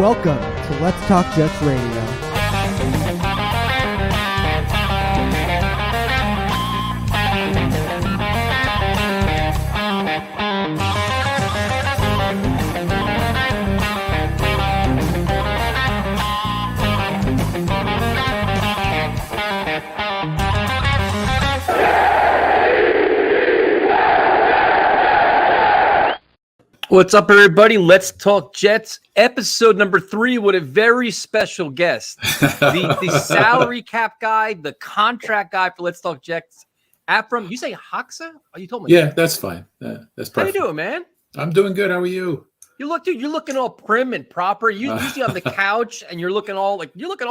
Welcome to Let's Talk Jets Radio. What's up, everybody? Let's Talk Jets, episode number 3 with a very special guest. The salary cap guy, the contract guy for Let's Talk Jets. Afrim, you say Hoxa? Oh, you told me. Yeah, that's fine. That's perfect. How you doing, man? I'm doing good. How are you? You look, dude, you're looking all prim and proper. You usually on the couch and you're looking all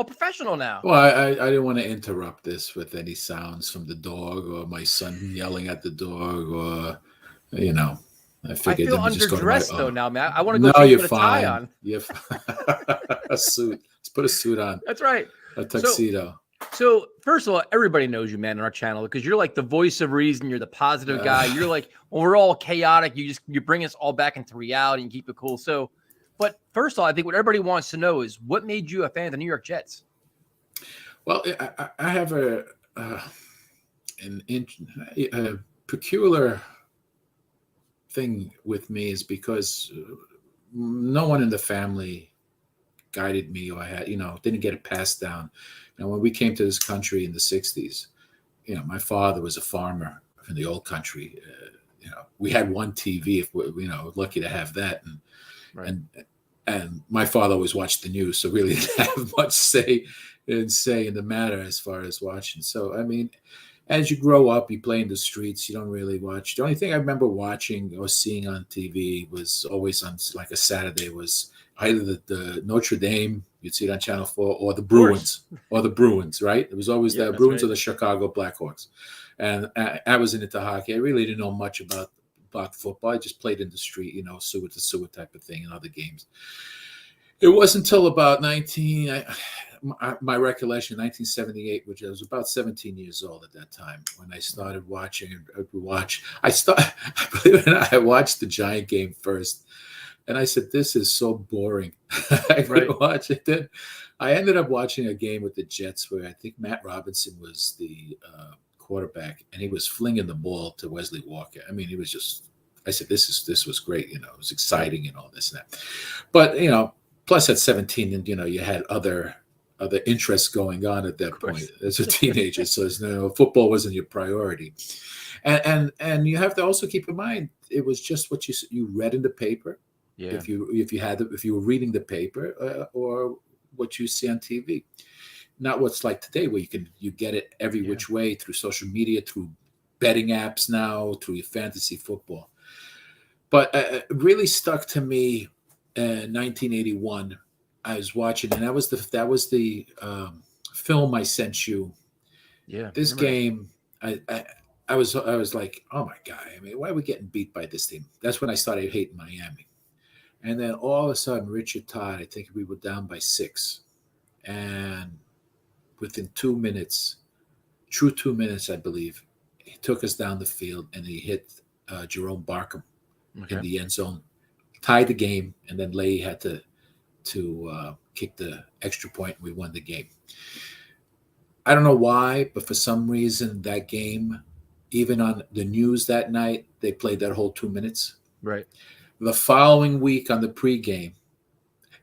professional now. Well, I didn't want to interrupt this with any sounds from the dog or my son yelling at the dog or, you know. I figured feel underdressed though now, man. I want to go put a tie on. You're a suit. Let's put a suit on. That's right. A tuxedo. So first of all, everybody knows you, man, on our channel because you're like the voice of reason. You're the positive guy. You're like, when we're all chaotic, you bring us all back into reality and keep it cool. So, but first of all, I think what everybody wants to know is what made you a fan of the New York Jets? Well, I have a peculiar thing with me is because no one in the family guided me or didn't get it passed down. When we came to this country in the 60s, my father was a farmer in the old country. We had one TV if we lucky to have that. And my father always watched the news. So really didn't have much say in the matter as far as watching. So, I mean, as you grow up, you play in the streets. You don't really watch. The only thing I remember watching or seeing on TV was always on like a Saturday was either the Notre Dame, you'd see it on Channel 4, or the Bruins, right? It was always the Bruins or the Chicago Blackhawks. And I wasn't into hockey. I really didn't know much about football. I just played in the street, sewer to sewer type of thing and other games. It wasn't until about my recollection, 1978, which I was about 17 years old at that time, when I started watching. I watched the Giant game first, and I said, "This is so boring." I couldn't watch it. Then I ended up watching a game with the Jets where I think Matt Robinson was the quarterback, and he was flinging the ball to Wesley Walker. I mean, it was just. I said, "This was great." It was exciting and all this and that. But plus at 17, and you had other interests going on at that point as a teenager. So football wasn't your priority. And you have to also keep in mind, it was just what you read in the paper. Yeah. If you were reading the paper or what you see on TV, not what's like today where you get it every which way through social media, through betting apps now, through your fantasy football. But it really stuck to me. 1981, I was watching, and that was the film I sent you. Yeah, this game, I was like, oh my God! I mean, why are we getting beat by this team? That's when I started hating Miami, and then all of a sudden, Rich Kotite, I think we were down by 6, and within 2 minutes, true 2 minutes, I believe, he took us down the field and he hit Jerome Barkham in the end zone. Tied the game, and then Leahy had to kick the extra point. We won the game. I don't know why, but for some reason that game, even on the news that night, they played that whole 2 minutes. Right. The following week on the pregame,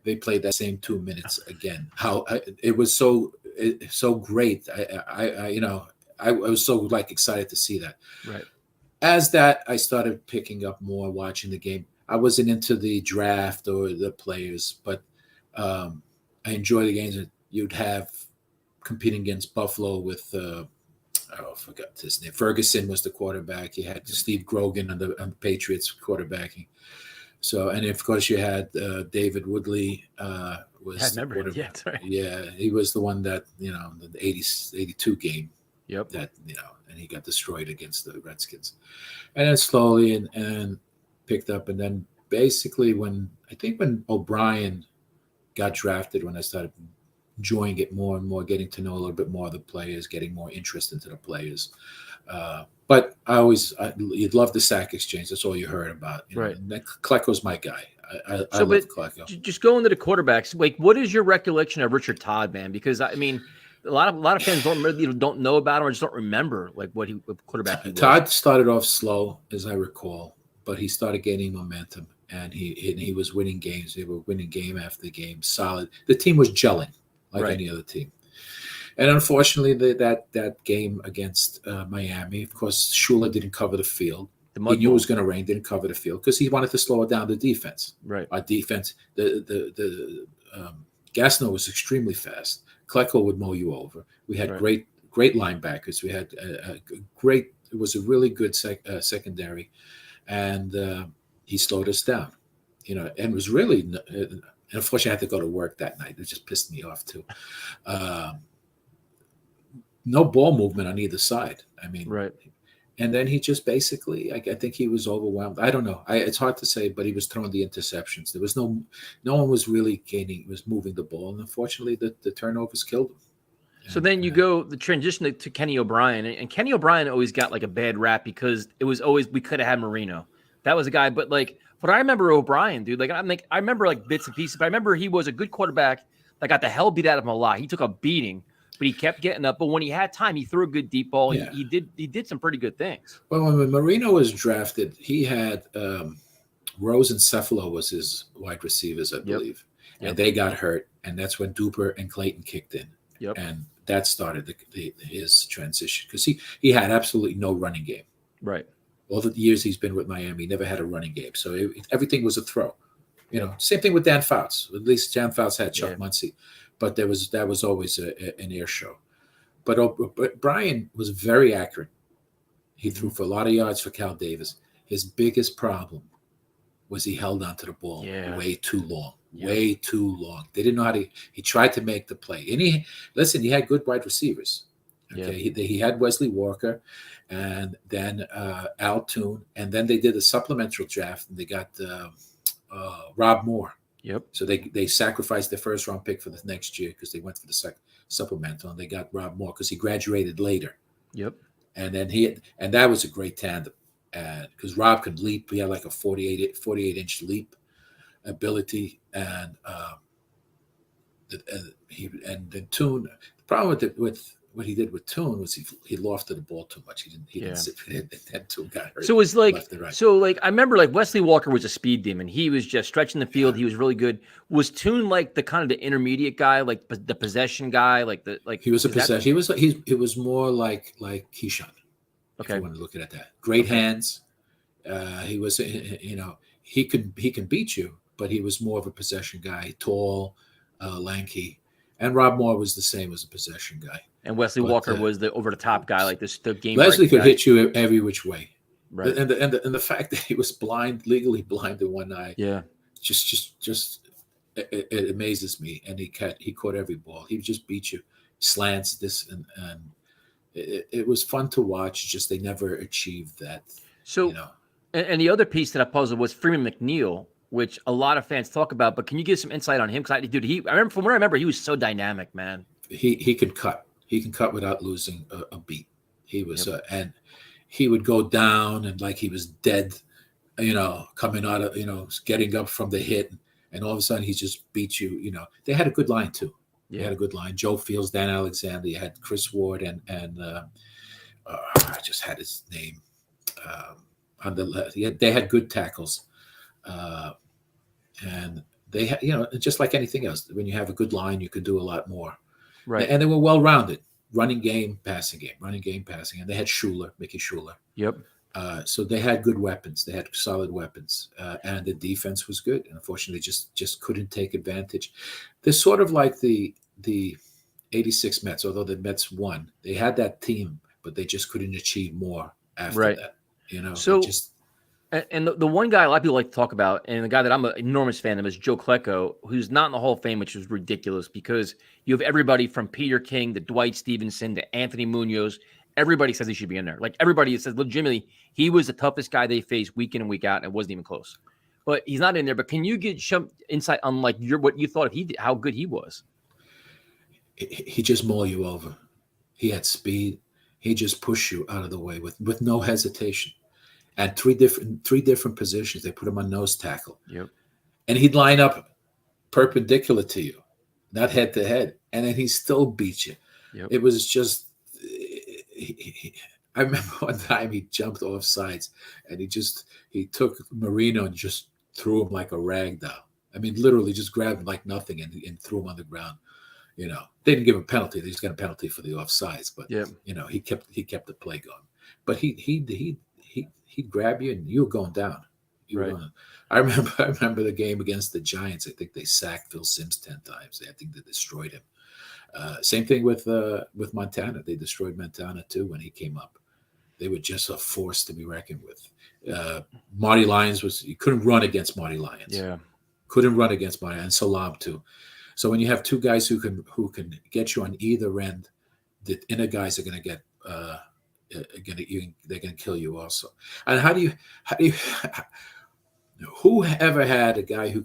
they played that same 2 minutes again. It was so great. I was so excited to see that. Right. As that, I started picking up more, watching the game. I wasn't into the draft or the players, but I enjoy the games that you'd have competing against Buffalo with, I forgot his name. Ferguson was the quarterback. You had Steve Grogan on the Patriots quarterbacking. So, and of course you had David Woodley was the quarterback. Yeah, that's right. Yeah, he was the one that, the 82 game. Yep. That, and he got destroyed against the Redskins. And then slowly and picked up, and then basically when O'Brien got drafted, when I started enjoying it more and more, getting to know a little bit more of the players, getting more interest into the players. But you'd love the sack exchange. That's all you heard about. Right. And Klecko's my guy. I love Klecko. Just going to the quarterbacks, like, what is your recollection of Richard Todd, man? Because I mean, a lot of fans don't know about him or just don't remember like what quarterback he was. Todd started off slow, as I recall, but he started gaining momentum, and he was winning games. They were winning game after game, solid. The team was gelling like any other team. And unfortunately, that game against Miami, of course, Shula didn't cover the field. He knew it was going to rain, didn't cover the field because he wanted to slow it down the defense. Right. Our defense, the Gassner was extremely fast. Klecko would mow you over. We had great linebackers. We had a great. It was a really good secondary, and he slowed us down. And was really. And unfortunately, I had to go to work that night. It just pissed me off too. No ball movement on either side. I mean, and then he just basically, I think he was overwhelmed. I don't know. It's hard to say, but he was throwing the interceptions. There was no one was really was moving the ball. And unfortunately, the turnovers killed him. So then you go the transition to Kenny O'Brien, and Kenny O'Brien always got like a bad rap because it was always, we could have had Marino. That was a guy, but I remember O'Brien, dude, I remember like bits and pieces, but I remember he was a good quarterback that got the hell beat out of him a lot. He took a beating, but he kept getting up. But when he had time, he threw a good deep ball. Yeah. He did some pretty good things. Well, when Marino was drafted, he had Rose and Cephalo was his wide receivers, I believe. Yep. And they got hurt. And that's when Duper and Clayton kicked in. Yep. And that started his transition because he had absolutely no running game. Right. All the years he's been with Miami, he never had a running game. So everything was a throw. Same thing with Dan Fouts. At least Dan Fouts had Chuck Muncie. But that was always an air show. But Brian was very accurate. He threw for a lot of yards for Cal Davis. His biggest problem was he held onto the ball way too long. Way too long. They didn't know how to. He tried to make the play, and he had good wide receivers. Okay, he had Wesley Walker, and then Al Toon, and then they did a supplemental draft, and they got Rob Moore. Yep. So they sacrificed their first round pick for the next year because they went for the supplemental, and they got Rob Moore because he graduated later. Yep. And then that was a great tandem, because Rob could leap. He had like a 48-inch leap ability, and then Toon. The problem with what he did with Toon was he lofted the ball too much. He didn't sit. That Toon got hurt. So it was like left and right. So I remember Wesley Walker was a speed demon. He was just stretching the field. He was really good. Was Toon the kind of the intermediate guy, like the possession guy, he was a possession. He was more like Keyshawn. Okay, if you want to look at that. Great hands. He was he can beat you, but he was more of a possession guy, tall, lanky. And Rob Moore was the same as a possession guy. And Wesley Walker was the over-the-top guy, the game. Leslie could hit you every which way. Right. And the fact that he was legally blind in one eye, just it amazes me. And he caught every ball. He just beat you, slants and it was fun to watch. Just they never achieved that. So, and the other piece to that puzzle was Freeman McNeil, which a lot of fans talk about. But can you give some insight on him? Because I remember from what I remember, he was so dynamic, man. He could cut. He can cut without losing a beat. He was, and he would go down and like he was dead, coming out of, getting up from the hit, and all of a sudden he just beat you. They had a good line too. They had a good line. Joe Fields, Dan Alexander. You had Chris Ward and I just had his name on the left. They had good tackles, and they had, just like anything else. When you have a good line, you can do a lot more. Right. And they were well-rounded. Running game, passing game. And they had Mickey Schuler. Yep. So they had good weapons. They had solid weapons. And the defense was good. And unfortunately, just couldn't take advantage. They're sort of like the 86 Mets, although the Mets won. They had that team, but they just couldn't achieve more after that. So and the one guy a lot of people like to talk about, and the guy that I'm an enormous fan of, is Joe Klecko, who's not in the Hall of Fame, which is ridiculous because you have everybody from Peter King to Dwight Stevenson to Anthony Munoz. Everybody says he should be in there. Like everybody says, legitimately, he was the toughest guy they faced week in and week out, and it wasn't even close. But he's not in there. But can you get some insight on what you thought how good he was? He just maul you over. He had speed. He just pushed you out of the way with no hesitation. At three different positions, they put him on nose tackle. Yep. and he'd line up perpendicular to you, not head to head, and then he still beat you. Yep. It was just. I remember one time he jumped off sides, and he took Marino and just threw him like a rag doll. I mean, literally just grabbed him like nothing and threw him on the ground. They didn't give him a penalty. They just got a penalty for the offsides, but he kept the play going. But he'd grab you and you were going down. I remember the game against the Giants. I think they sacked Phil Simms 10 times. I think they destroyed him. Same thing with Montana. They destroyed Montana too when he came up. They were just a force to be reckoned with. Marty Lyons you couldn't run against Marty Lyons. Yeah, couldn't run against Marty, and Salam too. So when you have two guys who can get you on either end, the inner guys are going to get they're going to kill you also. And how do you who ever had a guy who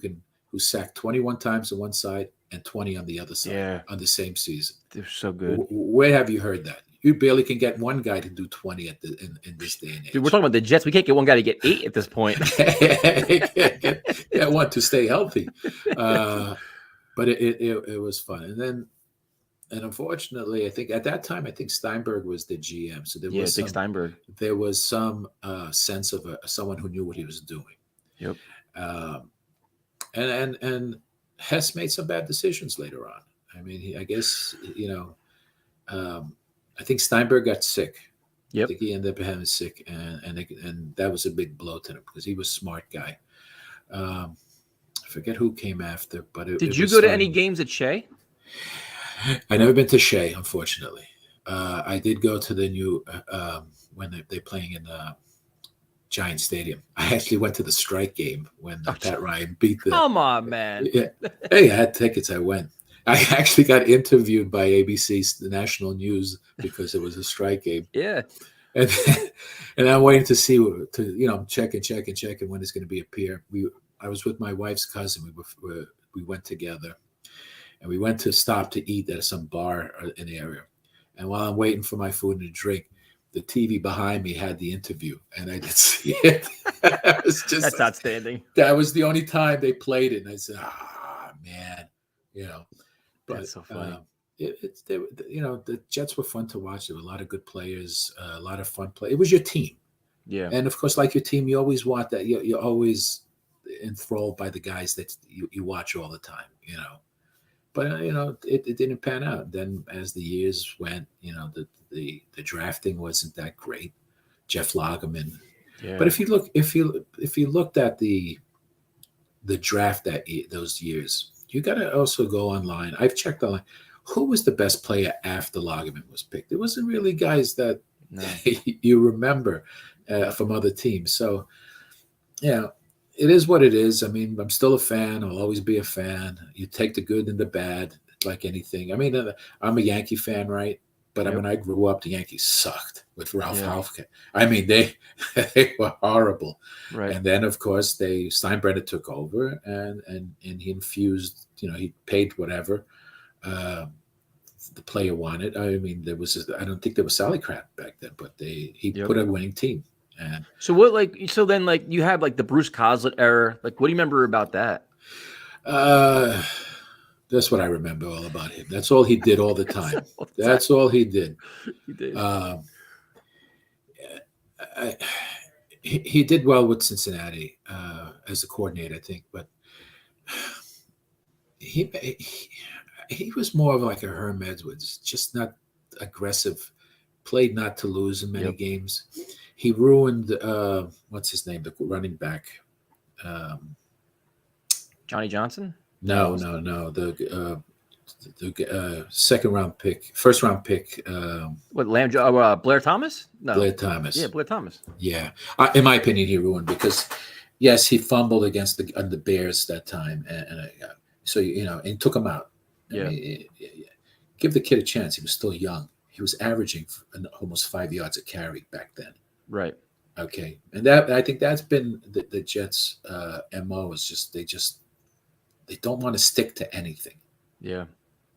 sacked 21 times on one side and 20 on the other side on the same season? They're so good. Where have you heard that? You barely can get one guy to do 20 in this day and age. Dude, we're talking about the Jets. We can't get one guy to get 8 at this point. Yeah, one to stay healthy. But it was fun. And unfortunately, I think at that time, Steinberg was the GM. So Steinberg. There was some sense of someone who knew what he was doing. Yep. And Hess made some bad decisions later on. I mean, I guess, I think Steinberg got sick. Yep. I think he ended up having sick, and that was a big blow to him because he was a smart guy. I forget who came after, but did you go to any games at Shea? I never been to Shea, unfortunately. I did go to the new when they're playing in Giant Stadium. I actually went to the strike game when Pat Ryan beat them. Come on, man. Yeah. Hey, I had tickets. I went. I actually got interviewed by ABC's The National News because it was a strike game. Yeah. And I'm waiting to see, check when it's going to be a pier. I was with my wife's cousin. We went together, and we went to stop to eat at some bar in the area. And while I'm waiting for my food and drink, the TV behind me had the interview, and I did see it. That's outstanding. That was the only time they played it, and I said, man, But, that's so funny. The Jets were fun to watch. There were a lot of good players, a lot of fun play. It was your team. Yeah. And, of course, like your team, you always want that. You're always enthralled by the guys that you watch all the time, But, it didn't pan out. Then as the years went, the drafting wasn't that great. Jeff Lagerman. Yeah. But if you looked at the draft those years, you got to also go online. I've checked online. Who was the best player after Lagerman was picked? It wasn't really guys that you remember from other teams. So, it is what it is. I mean, I'm still a fan. I'll always be a fan. You take the good and the bad, like anything. I mean, I'm a Yankee fan, right? But when I grew up, the Yankees sucked with Ralph Halfke. I mean, they were horrible. Right. And then, of course, Steinbrenner took over, and he infused. He paid whatever the player wanted. I mean, I don't think there was Sally crap back then, but he put a winning team. And so then you have the Bruce Coslet era. What do you remember about that? That's what I remember all about him. That's all he did all the time. That's all he did. He did. He did well with Cincinnati as a coordinator, I think, but he was more of like a Herm Edwards, just not aggressive, played not to lose in many games. He ruined what's his name, the running back, Johnny Johnson. No. The second round pick, first round pick. Blair Thomas? No. Blair Thomas. Yeah, Blair Thomas. Yeah. In my opinion, he ruined because, yes, he fumbled against the Bears that time. And took him out. Yeah. I mean, give the kid a chance. He was still young. He was averaging almost 5 yards a carry back then. Right. Okay. And I think that's been the Jets' MO is just they don't want to stick to anything. Yeah.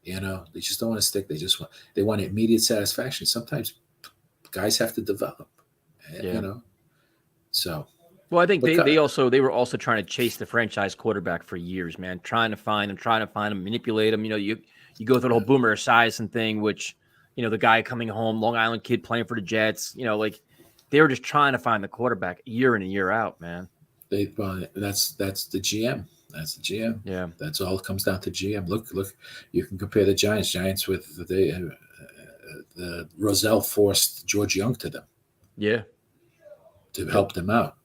They just don't want to stick. They want immediate satisfaction. Sometimes guys have to develop, So Well, I think they were also trying to chase the franchise quarterback for years, man. Trying to find him, manipulate him. You go through the whole Boomer Esiason thing, which the guy coming home, Long Island kid playing for the Jets. They were just trying to find the quarterback year in and year out, man. That's the GM. That's the GM. Yeah, that's all. It comes down to GM. Look. You can compare the Giants with the Roselle forced George Young to them. Yeah, to help them out.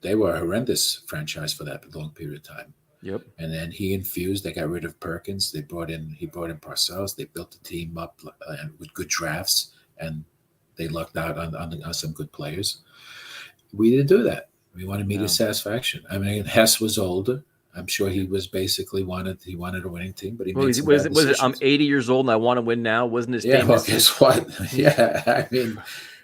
They were a horrendous franchise for that long period of time. Yep. And then he infused. They got rid of Perkins. He brought in Parcells. They built the team up with good drafts, and they lucked out on some good players. We didn't do that. We wanted immediate satisfaction. I mean, Hess was older. I'm sure he was basically wanted a winning team, but he made some bad decisions. I'm 80 years old and I want to win now. Wasn't his famous? Well, guess what? Yeah, I mean,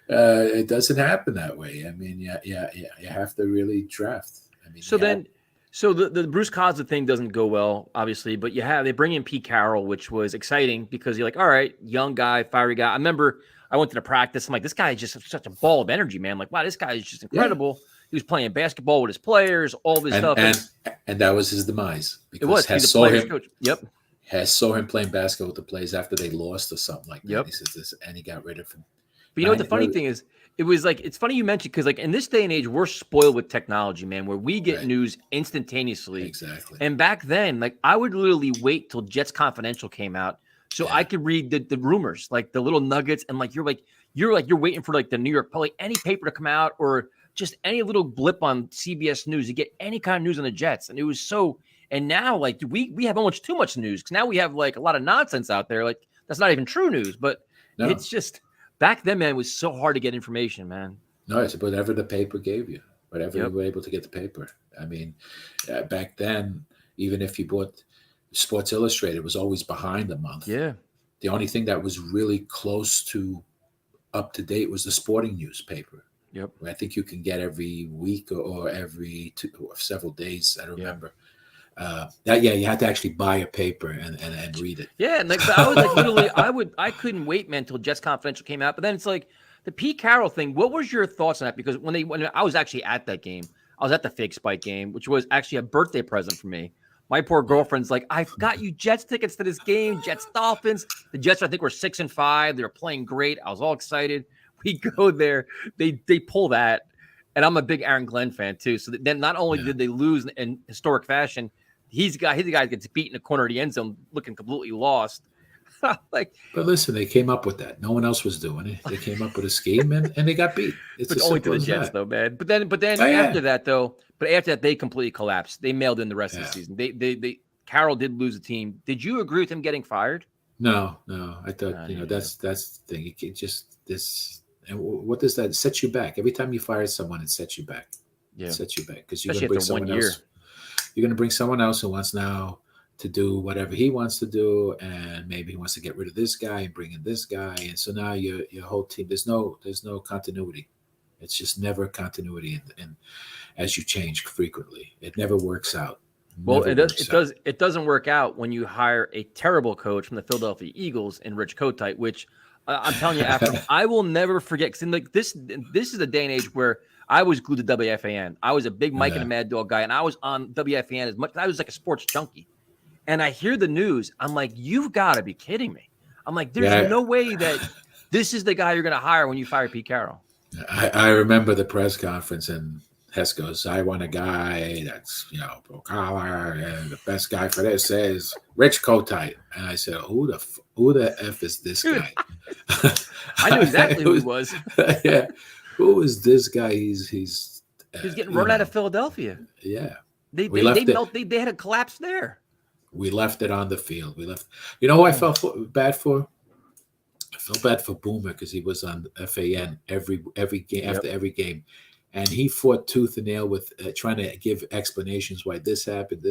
it doesn't happen that way. I mean, you have to really draft. I mean, so the Bruce Cosler thing doesn't go well, obviously, but they bring in Pete Carroll, which was exciting because you're like, all right, young guy, fiery guy. I remember I went to the practice. I'm like, this guy is just such a ball of energy, man. I'm like, wow, this guy is just incredible. Yeah. He was playing basketball with his players, all this stuff. And that was his demise. Because it was. Hess saw him. Coach. Yep. Hess saw him playing basketball with the players after they lost or something like that. Yep. He says this, and he got rid of him. But what the funny thing is, it was like, it's funny you mentioned, because like in this day and age, we're spoiled with technology, man, where we get news instantaneously. Exactly. And back then, like I would literally wait till Jets Confidential came out so I could read the rumors, like the little nuggets, and like you're waiting for like the New York Post, any paper to come out, or just any little blip on CBS News to get any kind of news on the Jets. And it was so, and now like we have almost too much news, because now we have like a lot of nonsense out there. Like that's not even true news, but it's just, back then, man, it was so hard to get information, man. No, it's whatever the paper gave you, whatever you were able to get the paper. I mean, back then, even if you bought Sports Illustrated, it was always behind a month. Yeah. The only thing that was really close to up to date was the sporting newspaper. Yep. I think you can get every week or every several days. I don't remember. You had to actually buy a paper and read it. Yeah, and like I was like literally, I couldn't wait, man, until Jets Confidential came out. But then it's like the Pete Carroll thing. What was your thoughts on that? Because when I was actually at that game, I was at the Fake Spike game, which was actually a birthday present for me. My poor girlfriend's like, I've got you Jets tickets to this game, Jets Dolphins. The Jets, I think, were 6-5. They were playing great. I was all excited. We go there, they pull that, and I'm a big Aaron Glenn fan too. So then not only did they lose in historic fashion, he's the guy gets beat in the corner of the end zone, looking completely lost. But listen, they came up with that. No one else was doing it. They came up with a scheme, and they got beat. It's only to the Jets, though, man. But then after that, they completely collapsed. They mailed in the rest of the season. They Carroll did lose the team. Did you agree with him getting fired? No. I thought that's the thing. You can't just this. And what does that set you back? Every time you fire someone, it sets you back. Yeah, it sets you back because you're going to bring someone else. You're going to bring someone else who wants now to do whatever he wants to do, and maybe he wants to get rid of this guy and bring in this guy, and so now your whole team. There's no continuity. It's just never continuity, and as you change frequently, it never works out. Well, it doesn't work out when you hire a terrible coach from the Philadelphia Eagles and Rich Kotite, which. I'm telling you, Afrim, I will never forget. Because like this is a day and age where I was glued to WFAN. I was a big Mike and the Mad Dog guy, and I was on WFAN as much. I was like a sports junkie, and I hear the news. I'm like, you've got to be kidding me. I'm like, there's no way that this is the guy you're going to hire when you fire Pete Carroll. I remember the press conference, and Hess goes, I want a guy that's, blue collar, and the best guy for this is Rich Kotite. And I said, who the F is this guy? I knew exactly who he was. Yeah. Who is this guy? He's getting run out of Philadelphia. Yeah. They had a collapse there. We left it on the field. You know who I felt bad for? I felt bad for Boomer because he was on FAN every game after every game. And he fought tooth and nail with trying to give explanations why this happened.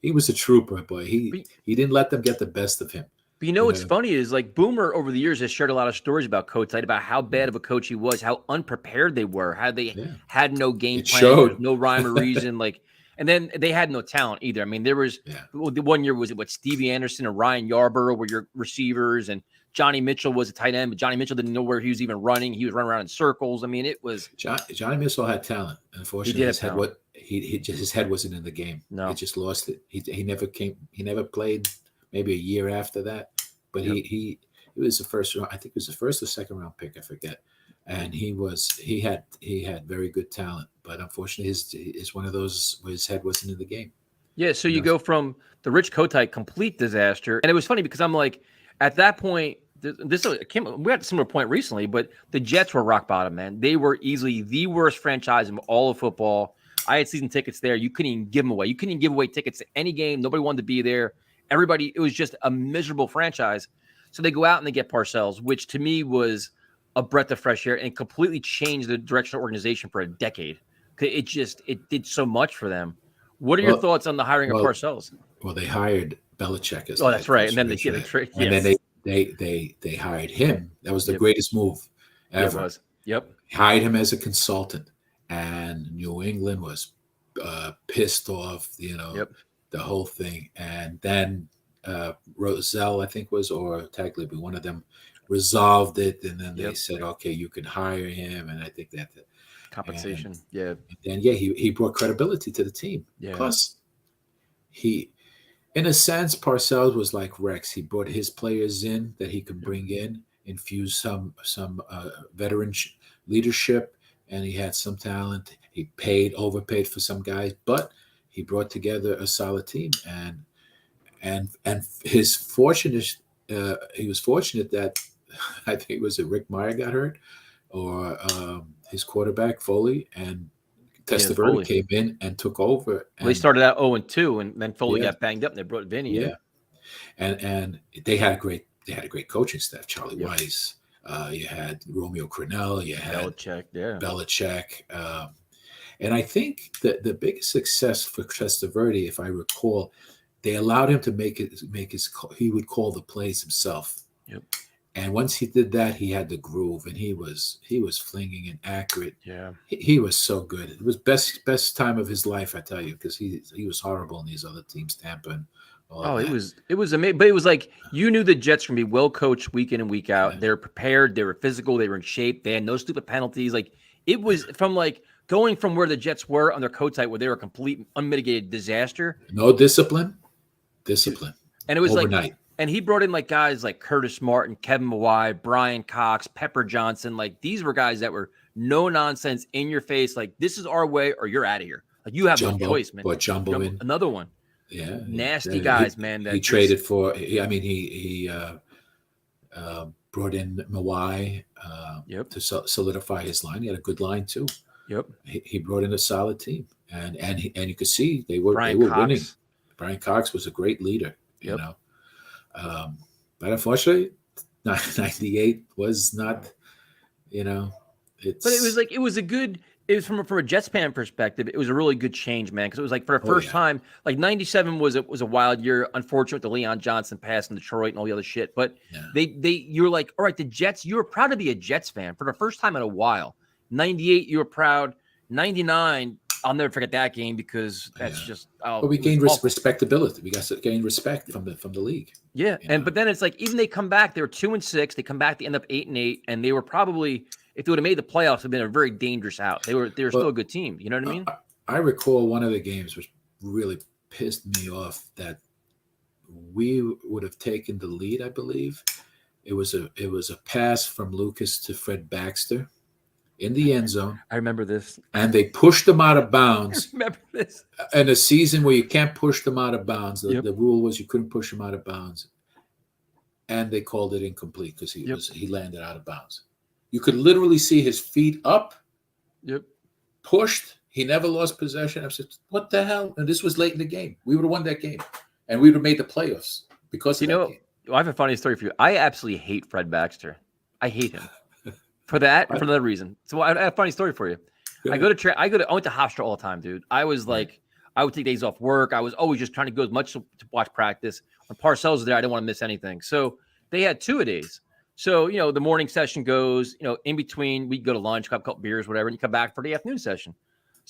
He was a trooper, boy. He didn't let them get the best of him. But what's funny is like Boomer over the years has shared a lot of stories about Kotite, about how bad of a coach he was, how unprepared they were, how they had no game plan, no rhyme or reason. And then they had no talent either. I mean, there was the one year was it Stevie Anderson and Ryan Yarborough were your receivers, and Johnny Mitchell was a tight end, but Johnny Mitchell didn't know where he was even running. He was running around in circles. I mean, it was Johnny Mitchell had talent. Unfortunately, his head wasn't in the game. No, he just lost it. He never played. Maybe a year after that, but he was the first round. I think it was the first or second round pick. I forget. And he had very good talent, but unfortunately, his one of those where his head wasn't in the game. Yeah, so you go from the Rich Kotite complete disaster, and it was funny because I'm like, at that point, we had a similar point recently, but the Jets were rock bottom, man. They were easily the worst franchise in all of football. I had season tickets there. You couldn't even give them away. You couldn't even give away tickets to any game. Nobody wanted to be there. Everybody, it was just a miserable franchise. So they go out and they get Parcells, which to me was a breath of fresh air and completely changed the direction of the organization for a decade. It did so much for them. What are your thoughts on the hiring of Parcells? Well, they hired Belichick as that's right. And then they trade. And then they hired him. That was the greatest move ever. It was. Yep. Hired him as a consultant, and New England was pissed off. The whole thing. And then Roselle, I think or Tagliabue, one of them resolved it, and then they said, okay, you can hire him, and I think that compensation. And he brought credibility to the team. Plus, he, in a sense, Parcells was like Rex. He brought his players in that he could bring in, infuse some veteran leadership, and he had some talent. He overpaid for some guys, but he brought together a solid team, and his fortunate. He was fortunate that I think it was Rick Meyer got hurt, or his quarterback Foley, and Testaverde came in and took over. Well, they started out 0-2, and then Foley got banged up, and they brought Vinny in. And they had a great coaching staff. Charlie Weiss, you had Romeo Crennel, you had Belichick. And I think that the biggest success for Testaverde, if I recall, they allowed him to make he would call the plays himself. Yep. And once he did that, he had the groove, and he was flinging and accurate. Yeah. He was so good. It was best time of his life, I tell you, because he was horrible in these other teams, Tampa and all that. It was amazing. But it was like you knew the Jets were gonna be well coached week in and week out. They were prepared, they were physical, they were in shape, they had no stupid penalties. Like it was from going from where the Jets were under Kotite, where they were a complete unmitigated disaster. No discipline. And it was overnight. And he brought in guys like Curtis Martin, Kevin Mawai, Brian Cox, Pepper Johnson. These were guys that were no nonsense, in your face. This is our way or you're out of here. You have no choice, man. Jumbo in. Another one. Yeah. Nasty guys, man. He traded for, he brought in Mawai to solidify his line. He had a good line too. Yep. He brought in a solid team. And you could see they were winning. Brian Cox was a great leader, you know. But unfortunately, 98 was not, it's. But it was from a Jets fan perspective, it was a really good change, man. Because it was for the first time, 97 was a wild year. Unfortunate with the Leon Johnson pass in Detroit and all the other shit. But you were like, all right, the Jets, you were proud to be a Jets fan for the first time in a while. 98, you were proud. 99, I'll never forget that game because that's just. But we gained respectability. We got to gain respect from the league. Yeah, but then it's even they come back. They were 2-6. They come back. They end up 8-8, and they were probably, if they would have made the playoffs, it'd been a very dangerous out. They were still a good team. You know what I mean? I recall one of the games which really pissed me off that we would have taken the lead. I believe it was a pass from Lucas to Fred Baxter in the end zone. I remember this. And they pushed them out of bounds. I remember this. In a season where you can't push them out of bounds. The rule was you couldn't push them out of bounds. And they called it incomplete because he landed out of bounds. You could literally see his feet up. Yep. Pushed. He never lost possession. I said, what the hell? And this was late in the game. We would have won that game. And we would have made the playoffs because of that game. I have a funny story for you. I absolutely hate Fred Baxter. I hate him. For another reason. So I have a funny story for you. I went to Hofstra all the time, dude. I was I would take days off work. I was always just trying to go as much to watch practice. When Parcells was there, I didn't want to miss anything. So they had 2-a-days. So, the morning session goes, in between, we go to lunch, have a couple beers, whatever, and you come back for the afternoon session.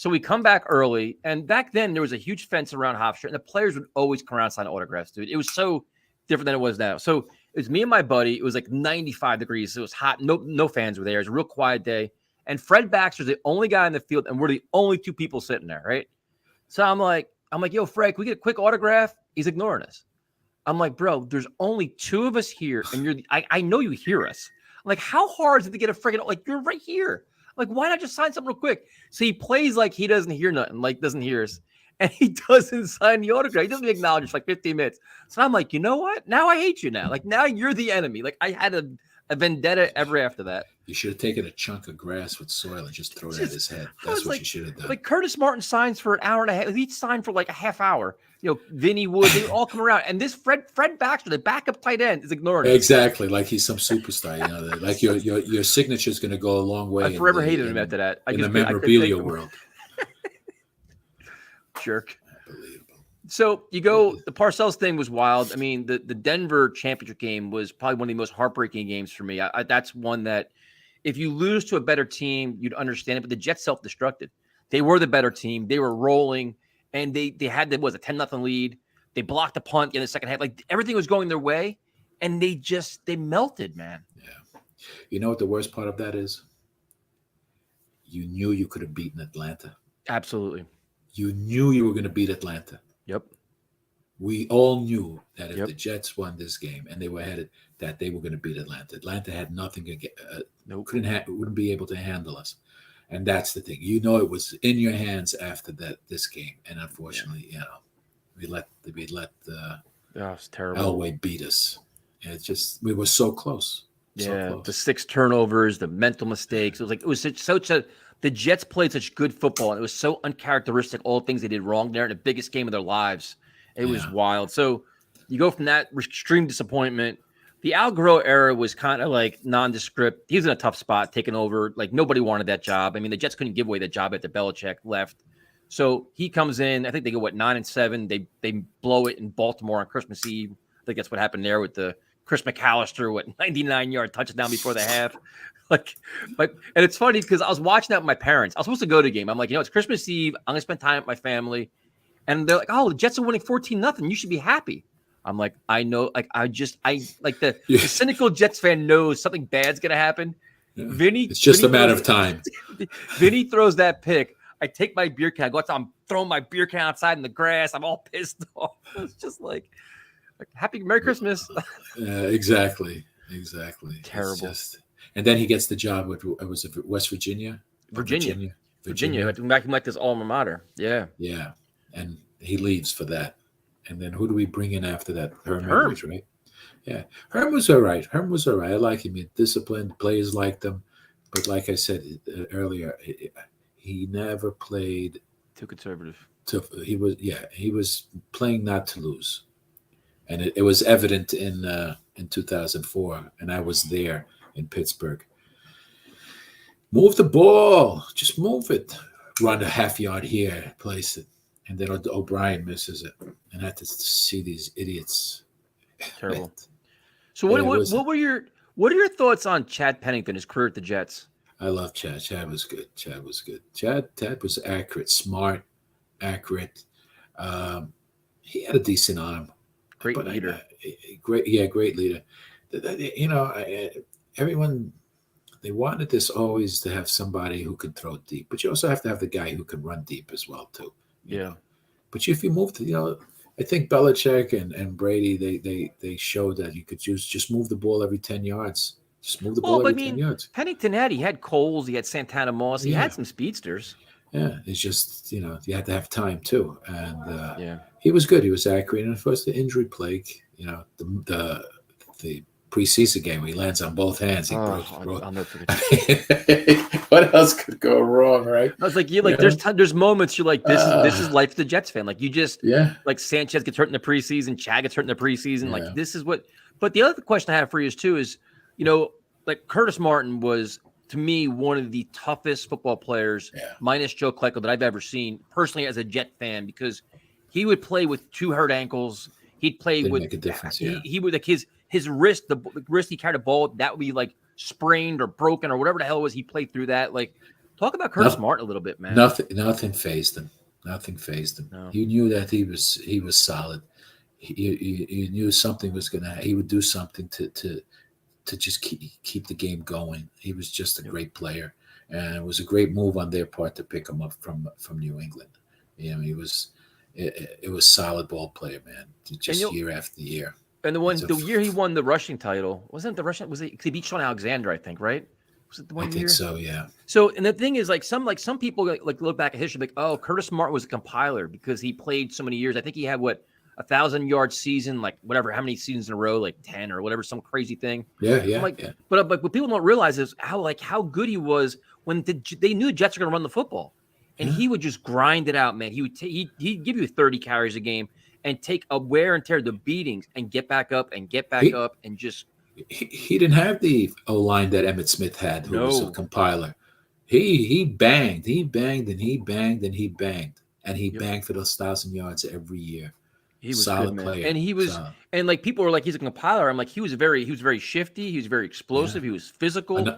So we come back early, and back then there was a huge fence around Hofstra, and the players would always come around and sign autographs, dude. It was so different than it was now. So it was me and my buddy. It was like 95 degrees. It was hot. No fans were there. It was a real quiet day. And Fred Baxter's the only guy in the field, and we're the only two people sitting there, right? So I'm like, yo, Fred, can we get a quick autograph? He's ignoring us. I'm like, bro, there's only two of us here, and I know you hear us. I'm like, how hard is it to get a friggin' like you're right here? I'm like, why not just sign something real quick? So he plays like he doesn't hear nothing, like doesn't hear us. And he doesn't sign the autograph. He doesn't acknowledge us for like 15 minutes. So I'm like, you know what? Now I hate you now. Like now you're the enemy. Like I had a vendetta ever after that. You should have taken a chunk of grass with soil and just thrown it at his head. That's what you should have done. Like Curtis Martin signs for an hour and a half. He signed for like a half hour. You know, Vinny Wood, they all come around. And this Fred Baxter, the backup tight end, is ignoring it. Exactly. Like he's some superstar. You know, like your signature is going to go a long way. I forever hated him after that. In the memorabilia world. Jerk. So you go, the Parcells thing was wild. I mean, the Denver championship game was probably one of the most heartbreaking games for me. That's one that if you lose to a better team, you'd understand it. But the Jets self-destructed. They were the better team. They were rolling, and they had a 10-0 lead. They blocked the punt in the second half. Like everything was going their way, and they melted, man. Yeah. You know what the worst part of that is? You knew you could have beaten Atlanta. Absolutely. You knew you were going to beat Atlanta. Yep. We all knew that if the Jets won this game and they were headed, that they were going to beat Atlanta. Atlanta had nothing to get, wouldn't be able to handle us, and that's the thing. You know, it was in your hands after this game, and unfortunately, you know, we let it's terrible. Elway beat us, and it just we were so close. Yeah, so close. The 6 turnovers, the mental mistakes. It was the Jets played such good football, and it was so uncharacteristic, all the things they did wrong there in the biggest game of their lives. It was wild. So you go from that extreme disappointment. The Al Groh era was kind of like nondescript. He was in a tough spot, taking over. Like nobody wanted that job. I mean, the Jets couldn't give away that job after Belichick left. So he comes in. I think they go 9-7. They blow it in Baltimore on Christmas Eve. I think that's what happened there with the Chris McAllister, 99-yard touchdown before the half. And it's funny because I was watching that with my parents. I was supposed to go to the game. I'm like, it's Christmas Eve. I'm gonna spend time with my family. And they're like, oh, the Jets are winning 14-0. You should be happy. I'm like, I know. Like, the cynical Jets fan knows something bad's going to happen. Yeah. It's just a matter of time. Vinny throws that pick. I take my beer can. I go outside. I'm throwing my beer can outside in the grass. I'm all pissed off. It's just like happy Merry Christmas. Exactly. Terrible. And then he gets the job with, was it West Virginia? Virginia. Back in like this alma mater. Yeah. Yeah. And he leaves for that. And then who do we bring in after that? Herm Edwards, right? Yeah. Herm was all right. I like him. He disciplined. Players liked him. But like I said earlier, he never played too conservative. He was playing not to lose. And it was evident in 2004. And I was there in Pittsburgh. Move the ball. Just move it. Run a half yard here. Place it. And then O'Brien misses it, and I had to see these idiots. Terrible. So what are your thoughts on Chad Pennington, his career at the Jets? I love Chad. Chad was good. Chad was accurate, smart, accurate. He had a decent arm. Great leader. Great leader. You know, everyone, they wanted this always to have somebody who can throw deep, but you also have to have the guy who can run deep as well too. Yeah. But if you move to, I think Belichick and Brady, they showed that you could just move the ball every 10 yards. Just move the ball every 10 yards. Pennington had Coles, he had Santana Moss, he had some speedsters. Yeah, it's just, you had to have time too. And he was good. He was accurate. And of course, the injury plague, the preseason game, he lands on both hands. He broke. I'll never forget. What else could go wrong, right? I was like, there's moments you're like, this is life for the Jets fan. Like you just, like Sanchez gets hurt in the preseason, Chad gets hurt in the preseason. Yeah. Like this is what. But the other question I have for you is too is, like Curtis Martin was to me one of the toughest football players, minus Joe Klecko, that I've ever seen personally as a Jet fan, because he would play with 2 hurt ankles. He'd play with make a difference. He would like his wrist, the wrist he carried a ball that would be like sprained or broken or whatever the hell it was. He played through that. Like Talk about Curtis Martin a little bit, man. Nothing phased him. Nothing phased him. No. You knew that he was solid. You knew something was he would do something to just keep the game going. He was just a great player, and it was a great move on their part to pick him up from New England. You know, it was solid ball player, man. Just year after year. And the year he won the rushing title, wasn't it the rushing? Was it? He beat Sean Alexander, I think, right? Was it the one year? I think so, yeah. So, and the thing is, like some people like look back at history, like, oh, Curtis Martin was a compiler because he played so many years. I think he had 1,000-yard season, like whatever, how many seasons in a row, like 10 or whatever, some crazy thing. Yeah. But what people don't realize is how good he was when they knew the Jets were going to run the football, and he would just grind it out, man. He'd give you 30 carries a game and take a wear and tear, the beatings, and get back up and just. He didn't have the O-line that Emmitt Smith had, who was a compiler. He banged, and he banged, and he banged for those 1,000 yards every year. He was solid good, player, and he was, and like people were like, he's a compiler. I'm like, he was very shifty. He was very explosive. He was physical.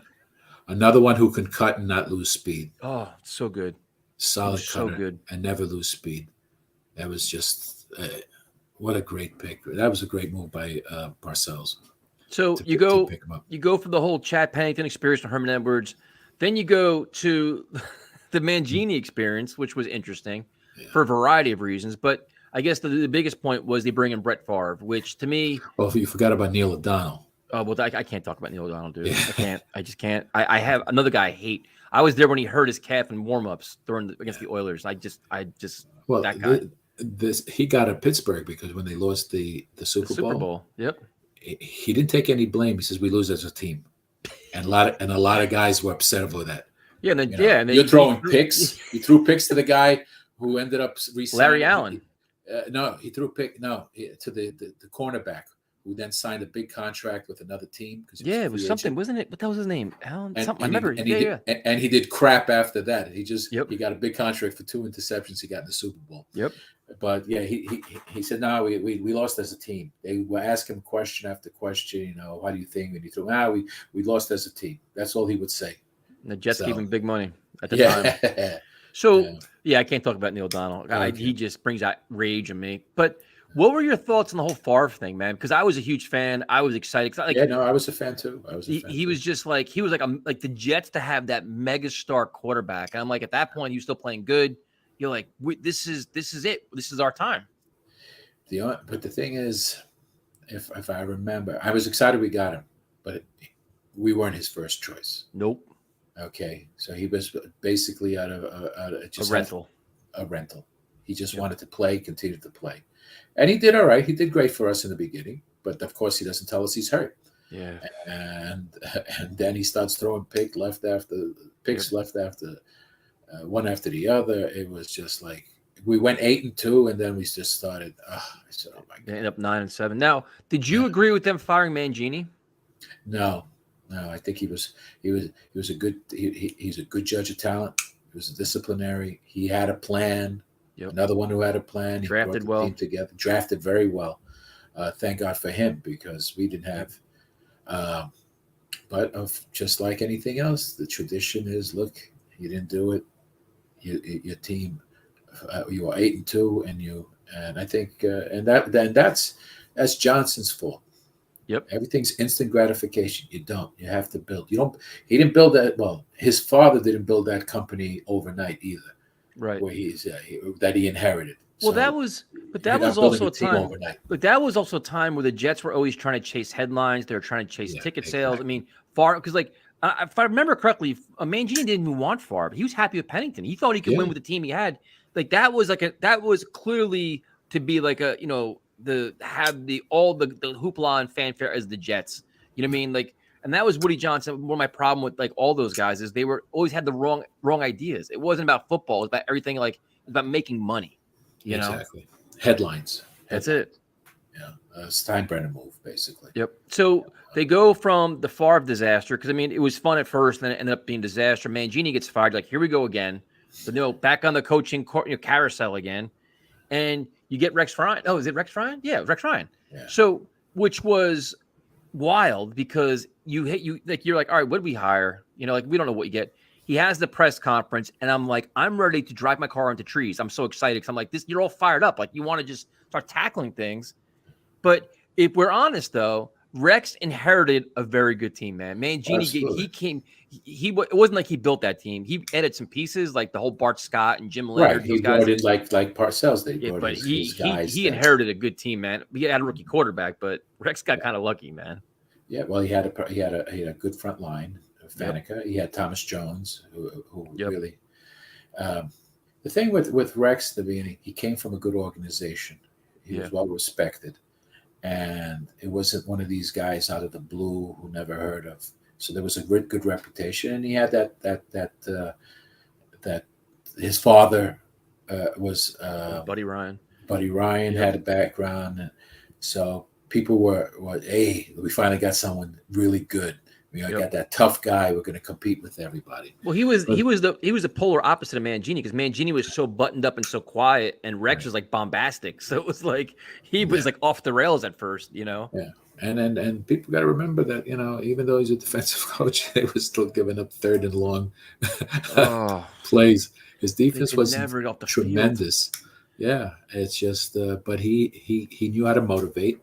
Another one who can cut and not lose speed. Oh, so good. Solid cutter, so good, and never lose speed. That was just what a great pick. That was a great move by Parcells. So you go for the whole Chad Pennington experience from Herm Edwards. Then you go to the Mangini experience, which was interesting for a variety of reasons. But I guess the biggest point was they bring in Brett Favre, which to me. Well, you forgot about Neil O'Donnell. Oh, well, I can't talk about Neil O'Donnell, dude. I can't. I just can't. I have another guy I hate. I was there when he hurt his calf in warm-ups against the Oilers. I just that guy. He got at Pittsburgh because when they lost the Super Bowl. Yep. He didn't take any blame. He says we lose as a team, and a lot of guys were upset over that. Yeah, and then you're throwing picks. You threw picks to the guy who ended up resigning. Larry Allen. No, he threw a pick. No, to the cornerback who then signed a big contract with another team. It was something, wasn't it? What the hell was his name? Allen. Something. I remember. And he did crap after that. He got a big contract for 2 interceptions he got in the Super Bowl. Yep. But yeah, he said, no, we lost as a team. They were asking him question after question, how do you think? And he threw, we lost as a team. That's all he would say. And the Jets gave him big money at the time. So I can't talk about Neil O'Donnell. He just brings out rage in me. But what were your thoughts on the whole Favre thing, man? Because I was a huge fan. I was excited. I was a fan too. He was just like the Jets to have that megastar quarterback. And I'm like, at that point, he was still playing good. You're like, this is it. This is our time. But the thing is, if I remember, I was excited we got him, but we weren't his first choice. Nope. Okay, so he was basically out of just a rental. A rental. He just wanted to play, continued to play, and he did all right. He did great for us in the beginning, but of course he doesn't tell us he's hurt. Yeah. And then he starts throwing picks left after one after the other. It was just like we went 8-2, and then we just started. I said, "Oh my God!" They ended up 9-7. Now, did you agree with them firing Mangini? No. I think he was a good. He's a good judge of talent. He was a disciplinary. He had a plan. Yep. Another one who had a plan. He drafted brought the team together. Drafted very well. Thank God for him, because we didn't have. But just like anything else, the tradition is: look, you didn't do it. Your team, you are 8-2, and I think that's Johnson's fault. Yep. Everything's instant gratification. You have to build. He didn't build that. Well, his father didn't build that company overnight either. Right. Where that he inherited. Well, that was also a time. Overnight. But that was also a time where the Jets were always trying to chase headlines. They were trying to chase ticket sales. I mean, Favre, because if I remember correctly, Mangini didn't even want Favre. He was happy with Pennington. He thought he could win with the team he had. That was clearly to be all the hoopla and fanfare as the Jets. You know what I mean? And that was Woody Johnson. One of my problem with all those guys is they were always had the wrong ideas. It wasn't about football. It was about everything. It was about making money. You know? Exactly. Headlines. That's it. Yeah. Steinbrenner move, basically. Yep. So they go from the Favre disaster, because it was fun at first, and then it ended up being disaster. Mangini gets fired. Here we go again. So back on the coaching carousel again, and you get Rex Ryan. Oh, is it Rex Ryan? Yeah, Rex Ryan. Yeah. So, which was wild, because you're like, all right, what did we hire? We don't know what you get. he has the press conference, and I'm like, I'm ready to drive my car into trees. I'm so excited because I'm like, this. You're all fired up, like you want to just start tackling things. But if we're honest, though, Rex inherited a very good team, man. Mangini, he came. It wasn't like he built that team. He added some pieces, like the whole Bart Scott and Jim Leonard. Right, he brought in like Parcells. They brought but his guys. He inherited a good team, man. He had a rookie quarterback, but Rex got kind of lucky, man. Yeah, well, he had a good front line. Faneca. He had Thomas Jones, who really. The thing with Rex at the beginning, he came from a good organization. He was well respected, and it wasn't one of these guys out of the blue who never heard of. So there was a good reputation, and he had that his father was Buddy Ryan. Buddy Ryan had a background, so people were hey, we finally got someone really good. We got that tough guy. We're going to compete with everybody. Well, he was the polar opposite of Mangini, because Mangini was so buttoned up and so quiet, and Rex was like bombastic. So it was like he was like off the rails at first, you know. Yeah, and people got to remember that, you know, even though he's a defensive coach, they were still giving up third and long plays. His defense was tremendous. Field. Yeah, it's just, but he knew how to motivate.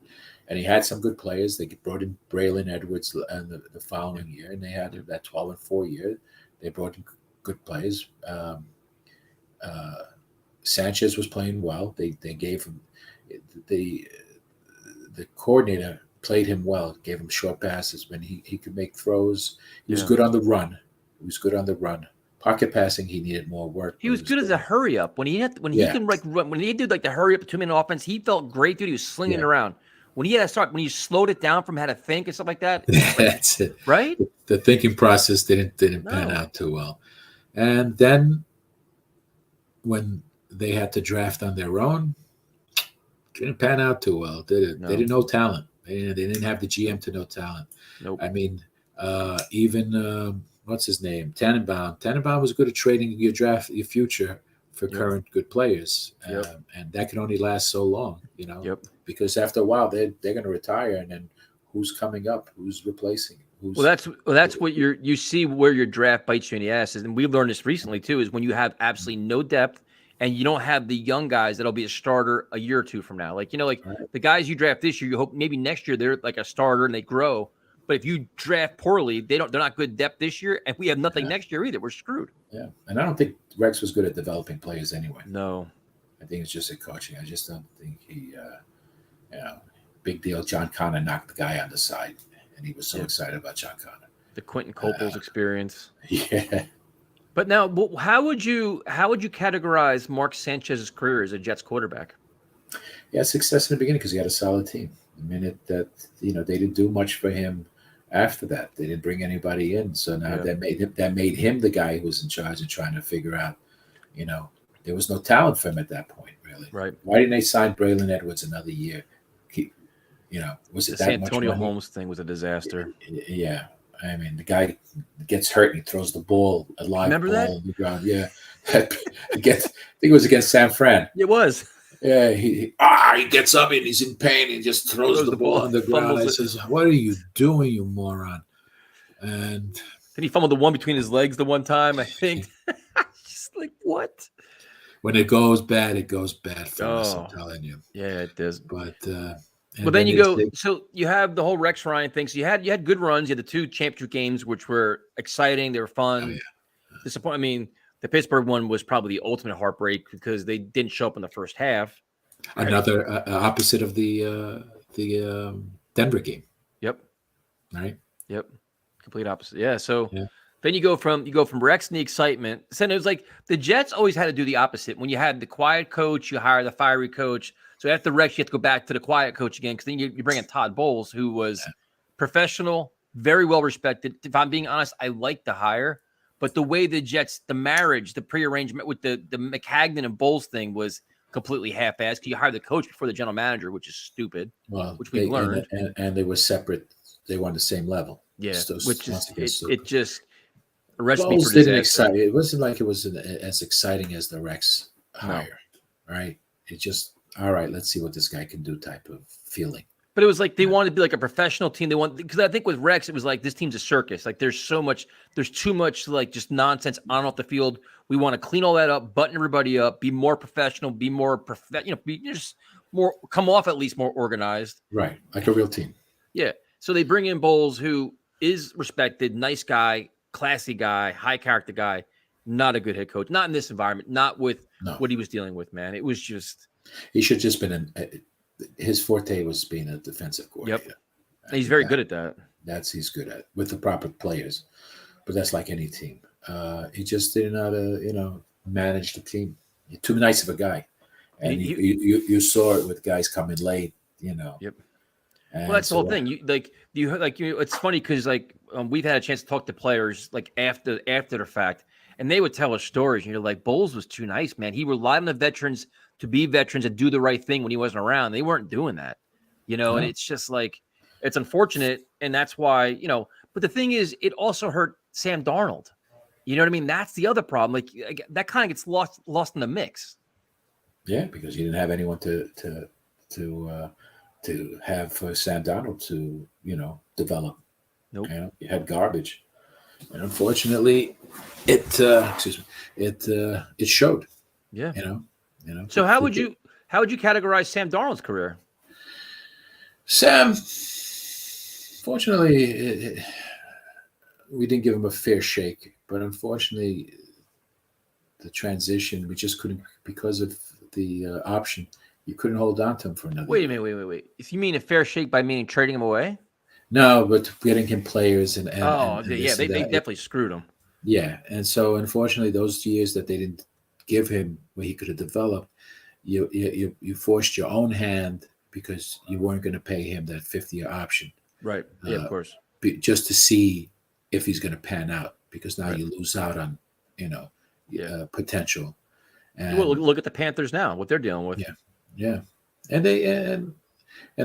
And he had some good players. They brought in Braylon Edwards the following year, and they had that 12-4 year. They brought in good players. Sanchez was playing well. They gave him the coordinator played him well, gave him short passes when he could make throws. He was good on the run. Pocket passing, he needed more work. He was good as a hurry up when he can like run, when he did like the hurry up 2-minute offense. He felt great, dude. He was slinging it around. When he had to start, when you slowed it down from how to think and stuff like that, that's it, right? The thinking process didn't pan out too well, and then when they had to draft on their own, didn't pan out too well, did it? No. They didn't know talent. They didn't have the GM to know talent. Nope. I mean, even what's his name, Tannenbaum. Tannenbaum was good at trading your future for current good players, and that can only last so long, you know. Yep. Because after a while, they're going to retire, and then who's coming up? Who's replacing? That's what you see where your draft bites you in the ass is, and we learned this recently too. Is when you have absolutely no depth, and you don't have the young guys that'll be a starter a year or two from now. Like, you know, like the guys you draft this year, you hope maybe next year they're like a starter and they grow. But if you draft poorly, they're not good depth this year, and we have nothing next year either. We're screwed. Yeah, and I don't think Rex was good at developing players anyway. No, I think it's just at coaching. I just don't think he. Big deal. John Connor knocked the guy on the side, and he was so excited about John Connor. The Quentin Coples experience. Yeah. But now, how would you categorize Mark Sanchez's career as a Jets quarterback? Yeah, success in the beginning because he had a solid team. The minute that they didn't do much for him after that, they didn't bring anybody in. So now that made him the guy who was in charge of trying to figure out. There was no talent for him at that point, really. Right. Why didn't they sign Braylon Edwards another year? Was it the that Antonio much money? Holmes thing was a disaster. Yeah. I mean, the guy gets hurt and he throws the ball, a live ball on the ground. Yeah. I think it was against San Fran. It was. Yeah. He gets up and he's in pain and he just throws the ball on the ground. I says, "What are you doing, you moron?" And then he fumbled the one between his legs the one time, I think. Just like, what? When it goes bad for us, I'm telling you. Yeah, it does. But then you go. So you have the whole Rex Ryan thing. So you had good runs. You had the 2 championship games, which were exciting. They were fun. Oh, yeah. Disappointing. I mean, the Pittsburgh one was probably the ultimate heartbreak because they didn't show up in the first half. Another opposite of the Denver game. Yep. Right. Yep. Complete opposite. Yeah. So. Yeah. Then you go from Rex and the excitement. So it was like the Jets always had to do the opposite. When you had the quiet coach, you hire the fiery coach. So after Rex, you have to go back to the quiet coach again because then you bring in Todd Bowles, who was professional, very well respected. If I'm being honest, I like the hire, but the way the Jets, the marriage, the prearrangement with the McHagnon and Bowles thing was completely half-assed. You hire the coach before the general manager, which is stupid. Well, which we learned, and they were separate. They were on the same level. Yeah, which is it just. Bowles didn't excite. It wasn't like it was as exciting as the Rex hire, right? It just all right. Let's see what this guy can do. Type of feeling. But it was like they wanted to be like a professional team. They want, because I think with Rex, it was like this team's a circus. Like there's too much like just nonsense on and off the field. We want to clean all that up, button everybody up, be more professional, be more be just more, come off at least more organized. Right, like a real team. Yeah. So they bring in Bowles, who is respected, nice guy, classy guy, high character guy. Not a good head coach. Not in this environment. Not with what he was dealing with, man. It was just. He should just been his forte was being a defensive coordinator. Yep. He's very good at that. He's good at with the proper players, but that's like any team. He just didn't know how to manage the team. You're too nice of a guy, and you saw it with guys coming late. Yep. Well, that's the whole thing. It's funny because we've had a chance to talk to players like after the fact, and they would tell us stories. And you're like, Bowles was too nice, man. He relied on the veterans to be veterans and do the right thing when he wasn't around. They weren't doing that, and it's just like, it's unfortunate. And that's why, but the thing is, it also hurt Sam Darnold. You know what I mean? That's the other problem. Like that kind of gets lost in the mix. Yeah. Because you didn't have anyone to have Sam Darnold to, develop. Nope. You had garbage. And unfortunately it showed. Yeah. So how would you categorize Sam Darnold's career? Sam, fortunately, we didn't give him a fair shake, but unfortunately, the transition, we just couldn't, because of the option, you couldn't hold on to him for another Wait year. a minute, wait. If you mean a fair shake by meaning trading him away? No, but getting him players and they definitely screwed him. Yeah, and so unfortunately, those years that they didn't give him where he could have developed, you forced your own hand because you weren't going to pay him that 5th-year option. Right. Yeah, of course. Just to see if he's going to pan out, because now you lose out on, potential. And look at the Panthers now, what they're dealing with. Yeah. And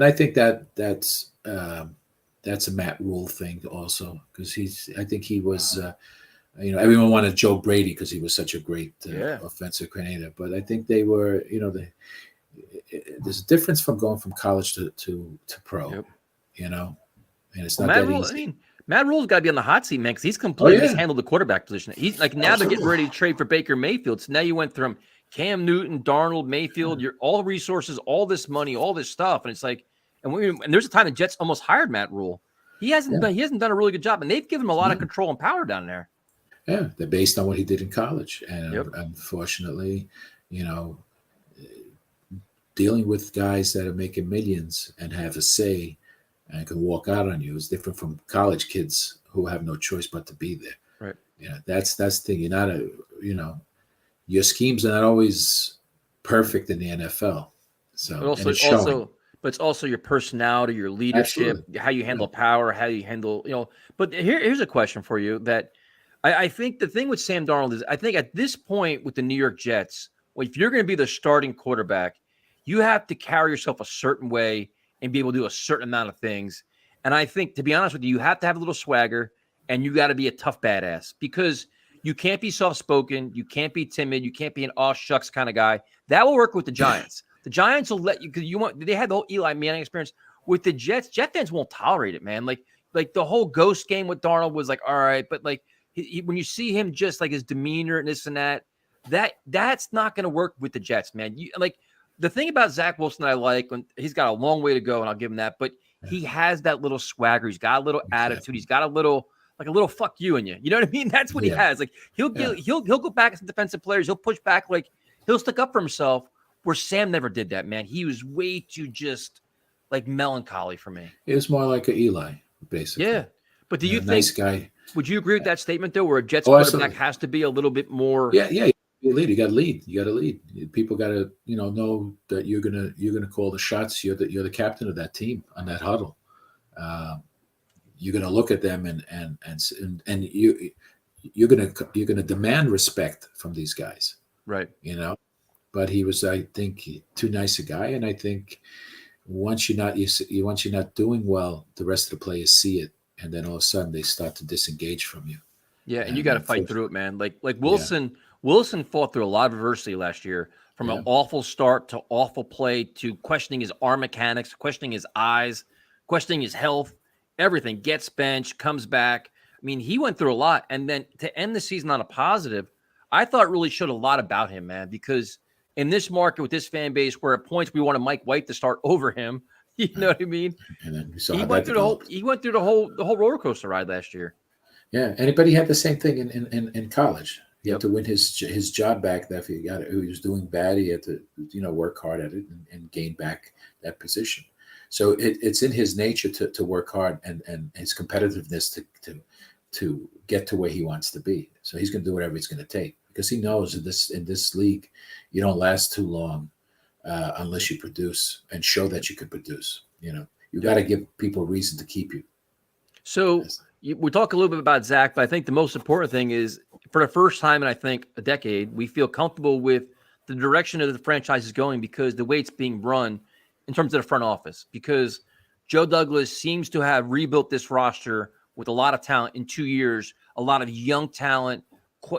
I think that's a Matt Rule thing also, because I think he was, everyone wanted Joe Brady because he was such a great offensive coordinator, but I think they were, there's a difference from going from college to pro, and it's not that easy. Matt Rule's got to be on the hot seat, man, because he's completely mishandled the quarterback position. He's like, now they're getting ready to trade for Baker Mayfield. So now you went from Cam Newton, Darnold, Mayfield, you're all resources, all this money, all this stuff. And it's like, and there's a time the Jets almost hired Matt Rule. He hasn't done a really good job, and they've given him a lot of control and power down there. Yeah, they're based on what he did in college. And unfortunately, dealing with guys that are making millions and have a say and can walk out on you is different from college kids who have no choice but to be there. Right. That's the thing. You're not your schemes are not always perfect in the NFL. So but it's also your personality, your leadership, how you handle power, how you handle, but here's a question for you that I think the thing with Sam Darnold is, I think at this point with the New York Jets, if you're going to be the starting quarterback, you have to carry yourself a certain way and be able to do a certain amount of things. And I think, to be honest with you have to have a little swagger, and you got to be a tough badass, because you can't be soft-spoken. You can't be timid. You can't be an aw shucks kind of guy. That will work with the Giants. The Giants will let you, because they had the whole Eli Manning experience. With the Jets, Jet fans won't tolerate it, man. Like the whole ghost game with Darnold was like, all right, but like when you see him, just like his demeanor and this and that's not going to work with the Jets, man. The thing about Zach Wilson that I like, when he's got a long way to go, and I'll give him that, but he has that little swagger. He's got a little attitude. He's got a little fuck you in you. You know what I mean? That's what he has. Like he'll go back at some defensive players. He'll push back. Like he'll stick up for himself. Where Sam never did that, man. He was way too just like melancholy for me. It was more like an Eli, basically. Yeah, but do you think? Nice guy. Would you agree with that statement though, where a Jets quarterback has to be a little bit more? Yeah. You lead. You got to lead. You got to lead. People got to know that you're gonna call the shots. You're the captain of that team on that huddle. You're gonna look at them and you're gonna demand respect from these guys. Right. But he was, I think, too nice a guy, and I think once you're not doing well, the rest of the players see it, and then all of a sudden they start to disengage from you. Yeah, and you got to fight through it, man. Like Wilson Wilson fought through a lot of adversity last year, from an awful start to awful play to questioning his arm mechanics, questioning his eyes, questioning his health, everything. Gets benched, comes back. I mean, he went through a lot. And then to end the season on a positive, I thought really showed a lot about him, man, because in this market with this fan base where at points we wanted Mike White to start over him, you know what I mean? And then we saw He went through the whole roller coaster ride last year. Yeah, anybody had the same thing in college. He had to win his job back. That if he was doing bad, he had to work hard at it and gain back that position. So it's in his nature to work hard and his competitiveness to get to where he wants to be. So he's going to do whatever it's going to take, because he knows in this league you don't last too long unless you produce and show that you could produce. You got to give people a reason to keep you. So. We talk a little bit about Zach, but I think the most important thing is, for the first time in, I think, a decade, we feel comfortable with the direction of the franchise is going, because the way it's being run in terms of the front office. Because Joe Douglas seems to have rebuilt this roster with a lot of talent in 2 years, a lot of young talent.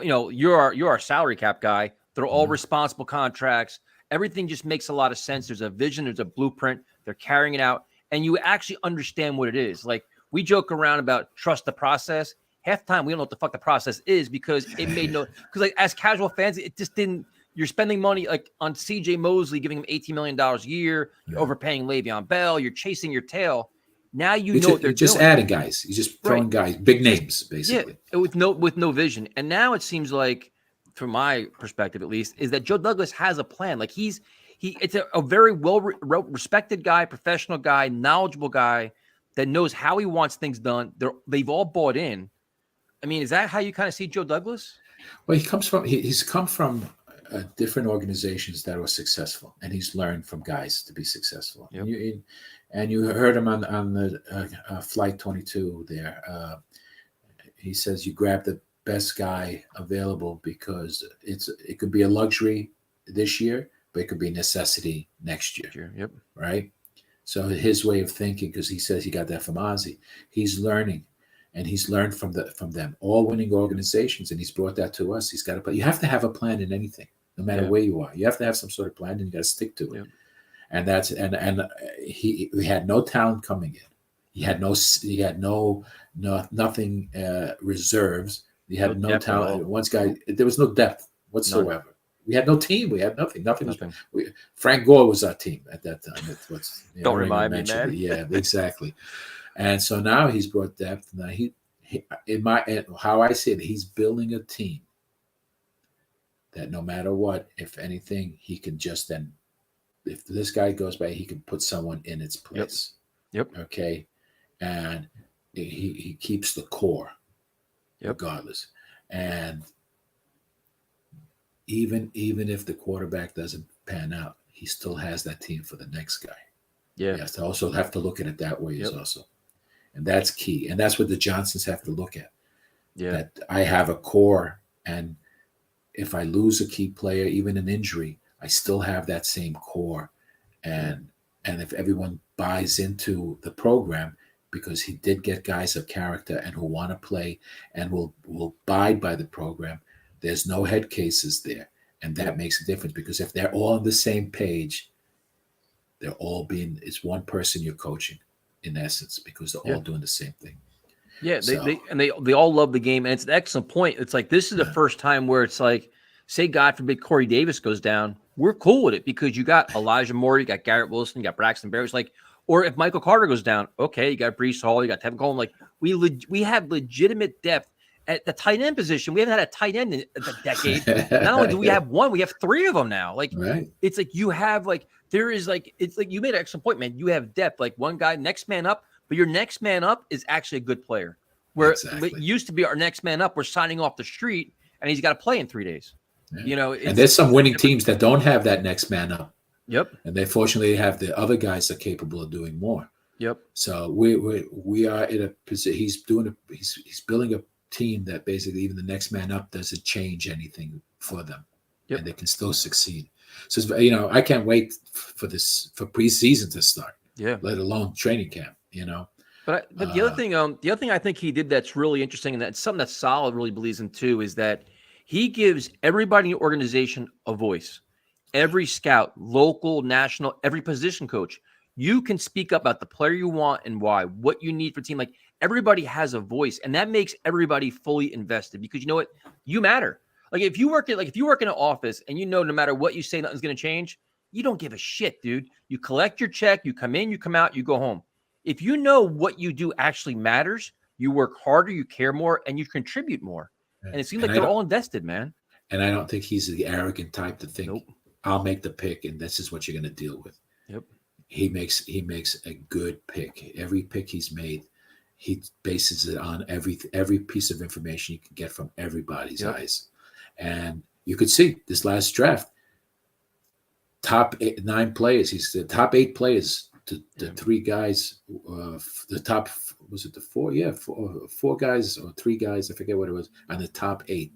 You're our salary cap guy. They're all responsible contracts. Everything just makes a lot of sense. There's a vision. There's a blueprint. They're carrying it out. And you actually understand what it is. Like, we joke around about trust the process. Half the time we don't know what the fuck the process is, because it made because like as casual fans, it just didn't. You're spending money like on C.J. Mosley, giving him $18 million a year. You're overpaying Le'Veon Bell. You're chasing your tail. Now you know what they're just doing. Adding guys. You're just throwing guys, big names, basically. Yeah, with no vision. And now it seems like, from my perspective at least, is that Joe Douglas has a plan. Like it's a very well respected guy, professional guy, knowledgeable guy that knows how he wants things done. They've all bought in. I mean, is that how you kind of see Joe Douglas? Well, he's come from different organizations that were successful, and he's learned from guys to be successful. Yep. And you heard him on the Flight 22 there. He says you grab the best guy available, because it could be a luxury this year, but it could be a necessity next year. Yep. Right? So his way of thinking, because he says he got that from Ozzie, he's learning, and he's learned from them, all winning organizations, and he's brought that to us. He's got but you have to have a plan in anything, no matter where you are. You have to have some sort of plan, and you got to stick to it. And that's he had no talent coming in. He had nothing reserves. He had no talent. There was no depth whatsoever. None. We had no team. We had nothing. Nothing. Frank Gore was our team at that time. Don't remind me, man. Yeah, exactly. And so now he's brought depth. Now how I see it, he's building a team that no matter what, if anything, he can just then, if this guy goes by, he can put someone in its place. Yep. Okay. And he keeps the core, regardless. And even if the quarterback doesn't pan out, he still has that team for the next guy. Yeah. He has to also have to look at it that way also. And that's key. And that's what the Johnsons have to look at. Yeah. That I have a core, and if I lose a key player, even an injury, I still have that same core. And if everyone buys into the program, because he did get guys of character and who want to play and will abide by the program, there's no head cases there. And that makes a difference, because if they're all on the same page, it's one person you're coaching in essence, because they're all doing the same thing. Yeah. They all love the game. And it's an excellent point. It's like, this is the first time where it's like, say, God forbid, Corey Davis goes down. We're cool with it, because you got Elijah Moore, you got Garrett Wilson, you got Braxton Berrios. Like, or if Michael Carter goes down, okay, you got Breece Hall, you got Tevin Coleman. Like, we have legitimate depth at the tight end position. We haven't had a tight end in a decade. Not only do we have one, we have three of them now. Like, It's like you have it's like you made an excellent point, man. You have depth, like one guy next man up, but your next man up is actually a good player. Where it used to be our next man up, we're signing off the street, and he's got to play in 3 days. Yeah. And there's some winning teams that don't have that next man up. Yep. And they fortunately have the other guys that are capable of doing more. Yep. So we are in a position. He's building a team that basically even the next man up doesn't change anything for them, and they can still succeed. So I can't wait for preseason to start. Yeah. Let alone training camp. But the other thing I think he did that's really interesting, and that's something that Saleh really believes in too, is that He gives everybody in the organization a voice. Every scout, local, national, every position coach. You can speak up about the player you want and why, what you need for team. Like everybody has a voice, and that makes everybody fully invested because you know what? You matter. Like if you work in an office and you know no matter what you say, nothing's going to change, you don't give a shit, dude. You collect your check, you come in, you come out, you go home. If you know what you do actually matters, you work harder, you care more, and you contribute more. And it seems like they're all invested, man. And I don't think he's the arrogant type to think, Nope. I'll make the pick and this is what you're going to deal with. Yep. He makes a good pick. Every pick he's made, he bases it on every piece of information you can get from everybody's eyes. And you could see this last draft, top 9 players. He's the top 8 players. The 3 guys, the top, was it the 4? Yeah, 4 guys or 3 guys, I forget what it was, on the top 8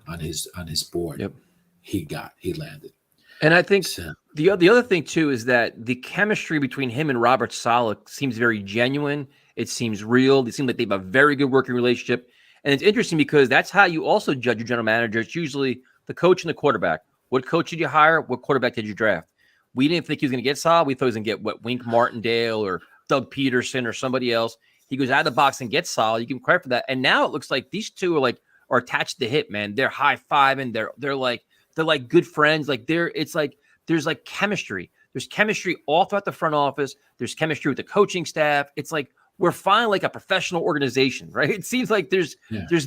on his board. Yep. He landed. And I think the other thing too is that the chemistry between him and Robert Saleh seems very genuine. It seems real. It seems like they have a very good working relationship. And it's interesting because that's how you also judge your general manager. It's usually the coach and the quarterback. What coach did you hire? What quarterback did you draft? We didn't think he was going to get Saleh. We thought he was going to get Wink Martindale or Doug Peterson or somebody else. He goes out of the box and gets Saleh. You give him credit for that. And now it looks like these two are attached to the hip, man. They're high-fiving. They're like good friends. Like there's like chemistry. There's chemistry all throughout the front office. There's chemistry with the coaching staff. It's like we're finally like a professional organization, right? It seems like there's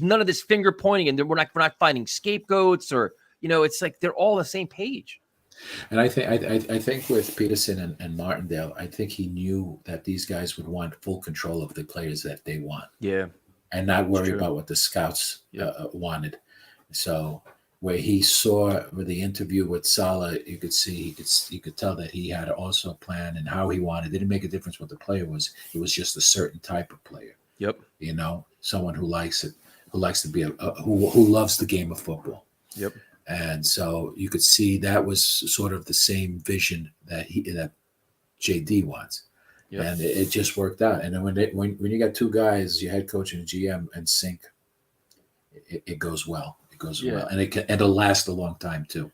none of this finger pointing, and we're not finding scapegoats or it's like they're all on the same page. And I think with Peterson and Martindale, I think he knew that these guys would want full control of the players that they want. Yeah, and not worry about what the scouts wanted. So where he saw with the interview with Saleh, you could tell that he had also a plan and how he wanted. It didn't make a difference what the player was. It was just a certain type of player. Yep. Someone who likes it, who likes to be who loves the game of football. Yep. And so you could see that was sort of the same vision that JD wants. Yep. And it just worked out. And then when you got 2 guys, your head coach and GM, in sync, it goes well. It goes well, and it'll last a long time too.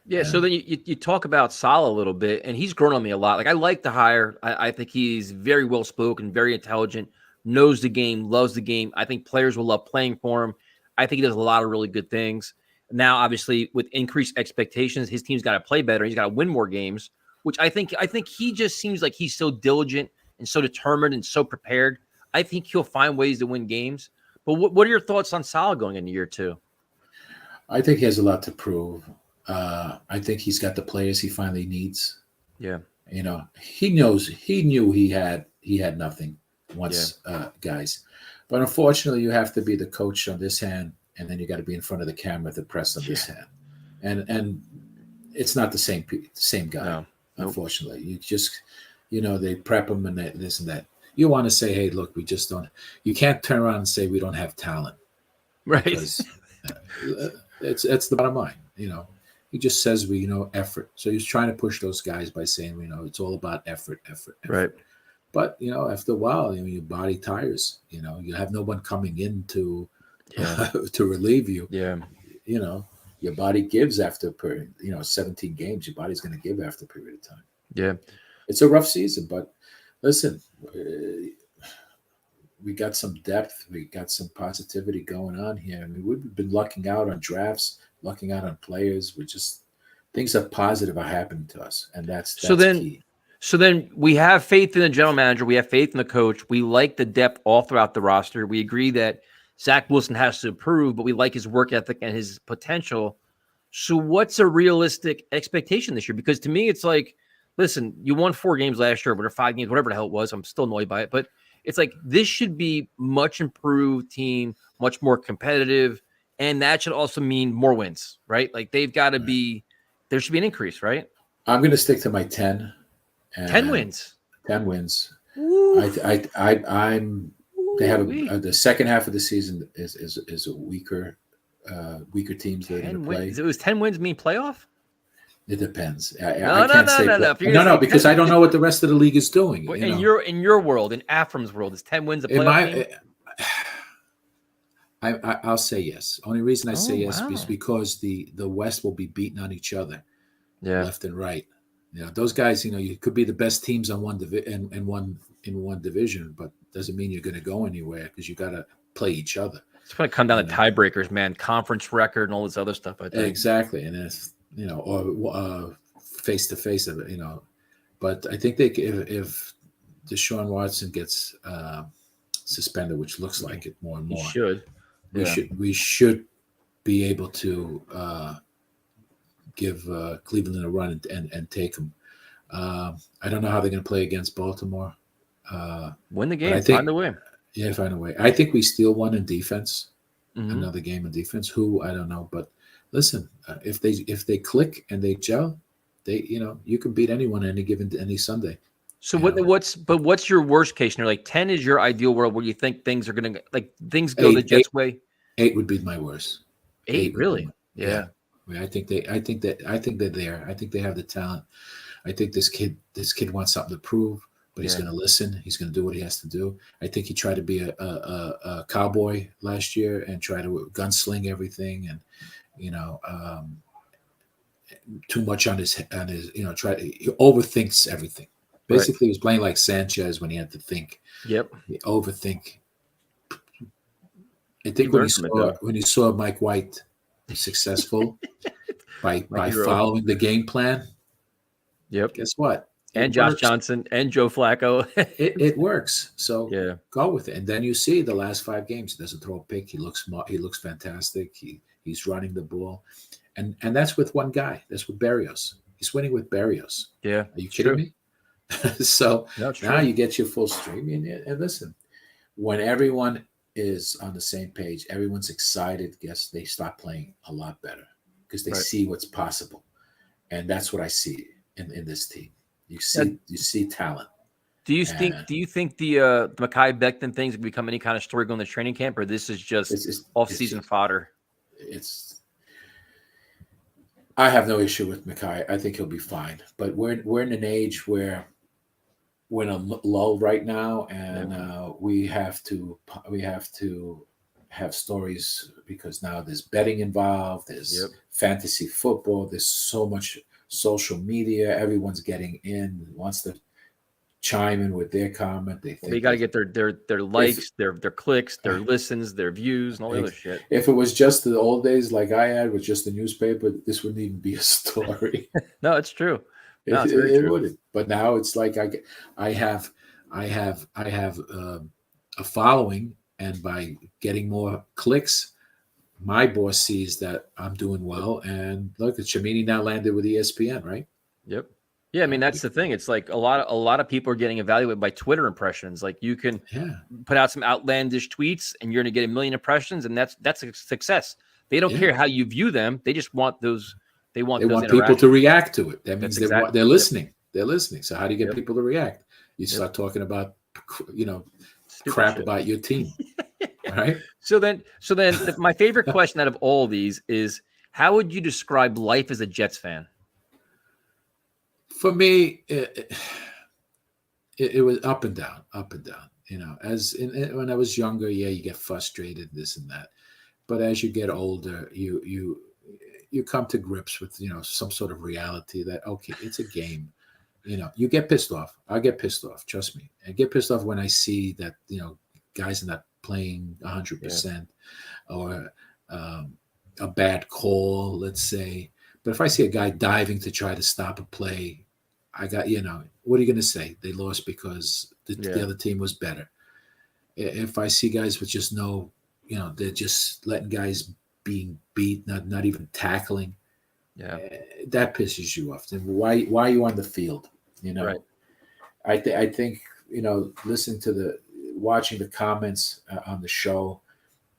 Yeah. So then you talk about Saleh a little bit, and he's grown on me a lot. Like I like the hire. I think he's very well spoken, very intelligent, knows the game, loves the game. I think players will love playing for him. I think he does a lot of really good things. Now, obviously, with increased expectations, his team's got to play better. He's got to win more games, which I think he just seems like he's so diligent and so determined and so prepared. I think he'll find ways to win games. But what are your thoughts on Saleh going into year 2? I think he has a lot to prove. I think he's got the players he finally needs. Yeah. He knew he had nothing once, guys. But unfortunately, you have to be the coach on this hand, and then you got to be in front of the camera, the press on this hand. And it's not the same guy, no. Unfortunately. You just, they prep him and this and that. You want to say, hey, look, we just don't. You can't turn around and say we don't have talent. Right. Because, it's the bottom line. He just says effort. So he's trying to push those guys by saying, it's all about effort. Right. But after a while, your body tires. You have no one coming in to relieve you. Yeah. Your body gives after a period. 17 games, your body's going to give after a period of time. Yeah. It's a rough season, but listen, we got some depth. We got some positivity going on here. I mean, we've been lucking out on drafts, lucking out on players. Things that positive are happening to us, and that's key. So then we have faith in the general manager. We have faith in the coach. We like the depth all throughout the roster. We agree that Zach Wilson has to improve, but we like his work ethic and his potential. So what's a realistic expectation this year? Because to me, it's like, listen, you won 4 games last year, or 5 games, whatever the hell it was. I'm still annoyed by it, but it's like this should be much improved team, much more competitive, and that should also mean more wins, right? Like they've got to be. There should be an increase, right? I'm going to stick to my 10. 10 wins. 10 wins. I'm. They have the second half of the season is a weaker teams they're going to play. It was 10 wins mean playoff? It depends. I can't say no, because I don't know what the rest of the league is doing. In your world, in Afrim's world, is 10 wins a playoff team? I'll say yes. Only reason I say yes wow. is because the West will be beating on each other, Yeah. left and right. Those guys. You could be the best teams on one in one division, but doesn't mean you're going to go anywhere because you got to play each other. It's going to come down to tiebreakers, man. Conference record and all this other stuff. I think exactly, and it's or face to face of it. But I think if Deshaun Watson gets suspended, which looks like it more and more, we should be able to give Cleveland a run and take them. I don't know how they're going to play against Baltimore. Win the game, find a way. Yeah, find a way. I think we steal one in defense. Another game in defense. Who I don't know, but listen, if they click and they gel, you can beat anyone any Sunday. So what's your worst case scenario? Like 10 is your ideal world where you think things are gonna things go the Jets' way. 8 would be my worst. 8 really? Yeah. I think they're there. I think they have the talent. I think this kid wants something to prove, but he's going to listen. He's going to do what he has to do. I think he tried to be a cowboy last year and try to gunsling everything, and too much on his he overthinks everything. Basically, he was playing like Sanchez when he had to think. Yep. He overthink. I think when he saw Mike White successful by following the game plan. Yep. Guess what? And Josh Johnson and Joe Flacco. it works. So go with it. And then you see the last 5 games, he doesn't throw a pick. He looks fantastic. He's running the ball. And that's with one guy. That's with Berrios. He's winning with Berrios. Yeah. Are you kidding me? So now you get your full stream. And listen, when everyone is on the same page, everyone's excited. Guess they start playing a lot better because they see what's possible. And that's what I see in this team. You see talent. Do you think the Mekhi Becton things will become any kind of story going to training camp, or this is just off-season fodder? I have no issue with Mekhi. I think he'll be fine. But we're in an age where we're in a lull right now, and we have to have stories because now there's betting involved. There's fantasy football. There's so much social media. Everyone's getting in, wants to chime in with their comment. They got to get their likes, their clicks, their listens, their views, and all the other shit. If it was just the old days like I had with just the newspaper, this wouldn't even be a story. No, it's true. No, it wouldn't. But now it's like I have a following, and by getting more clicks, my boss sees that I'm doing well. And look, Chamini now landed with ESPN, right? Yep. Yeah, I mean that's the thing. It's like a lot of people are getting evaluated by Twitter impressions. Like you can put out some outlandish tweets, and you're going to get 1 million impressions, and that's a success. They don't care how you view them; they just want those. They want people to react to it. That means they're listening. Yep. They're listening. So how do you get people to react? You start talking about crap about your team, right? So then, my favorite question out of all of these is, how would you describe life as a Jets fan? For me, it was up and down. When I was younger, you get frustrated, this and that. But as you get older, you come to grips with some sort of reality that it's a game. You get pissed off. I get pissed off. Trust me. I get pissed off when I see that guys are not playing 100% or a bad call, let's say. But if I see a guy diving to try to stop a play, I got what are you going to say? They lost because the other team was better. If I see guys with just they're just letting guys being beat, not even tackling. That pisses you off. Then why are you on the field? Right. I think watching the comments on the show.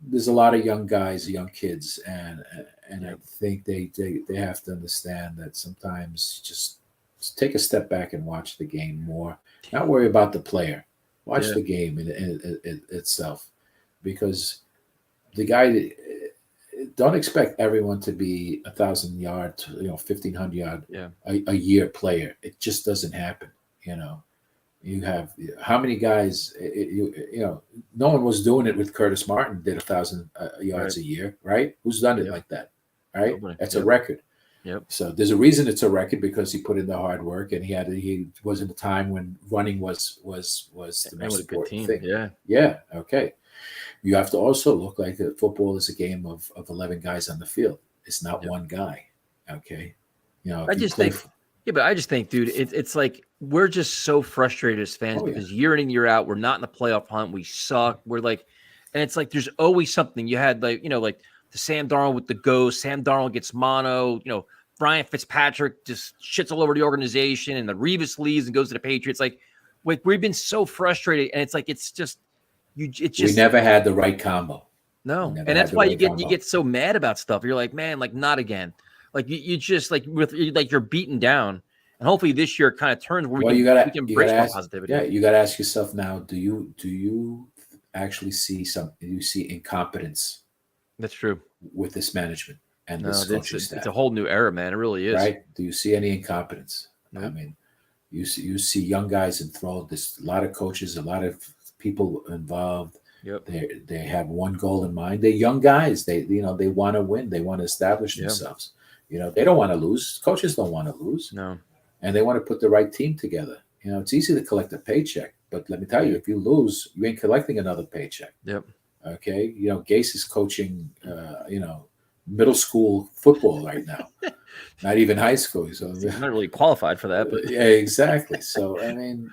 There's a lot of young guys, young kids, and I think they have to understand that sometimes just take a step back and watch the game more. Not worry about the player. Watch the game in itself, because the guy. Don't expect everyone to be 1,000-yard, 1,500-yard a year player. It just doesn't happen. You have how many guys? No one was doing it with Curtis Martin. Did 1,000 yards a year, right? Who's done it like that, right? Nobody. That's a record. Yep. So there's a reason it's a record because he put in the hard work, and he was in a time when running was the most important thing. Yeah. Okay. You have to also look like football is a game of 11 guys on the field. It's not one guy. Okay. I just think, dude, it's like we're just so frustrated as fans because year in and year out, we're not in the playoff hunt. We suck. We're like, and it's like there's always something. You had like the Sam Darnold with the ghost. Sam Darnold gets mono. Brian Fitzpatrick just shits all over the organization, and the Revis leaves and goes to the Patriots. Like we've been so frustrated, and it's like we never had the right combo. No, and that's why you get so mad about stuff. You're like, man, like not again. Like you just like you're beaten down, and hopefully this year kind of turns where we can embrace more positivity. Yeah, you got to ask yourself now: Do you actually see you see incompetence? That's true with this management and this coaching staff. It's a whole new era, man. It really is. Right? Do you see any incompetence? Nope. I mean, you see young guys enthralled. There's a lot of coaches, a lot of people involved. Yep. They have one goal in mind. They're young guys. They want to win. They want to establish themselves. They don't want to lose. Coaches don't want to lose. No. And they want to put the right team together. It's easy to collect a paycheck, but let me tell you, if you lose, you ain't collecting another paycheck. Yep. Okay. Gase is coaching, middle school football right now, not even high school. So he's not really qualified for that, but yeah, exactly. So, I mean,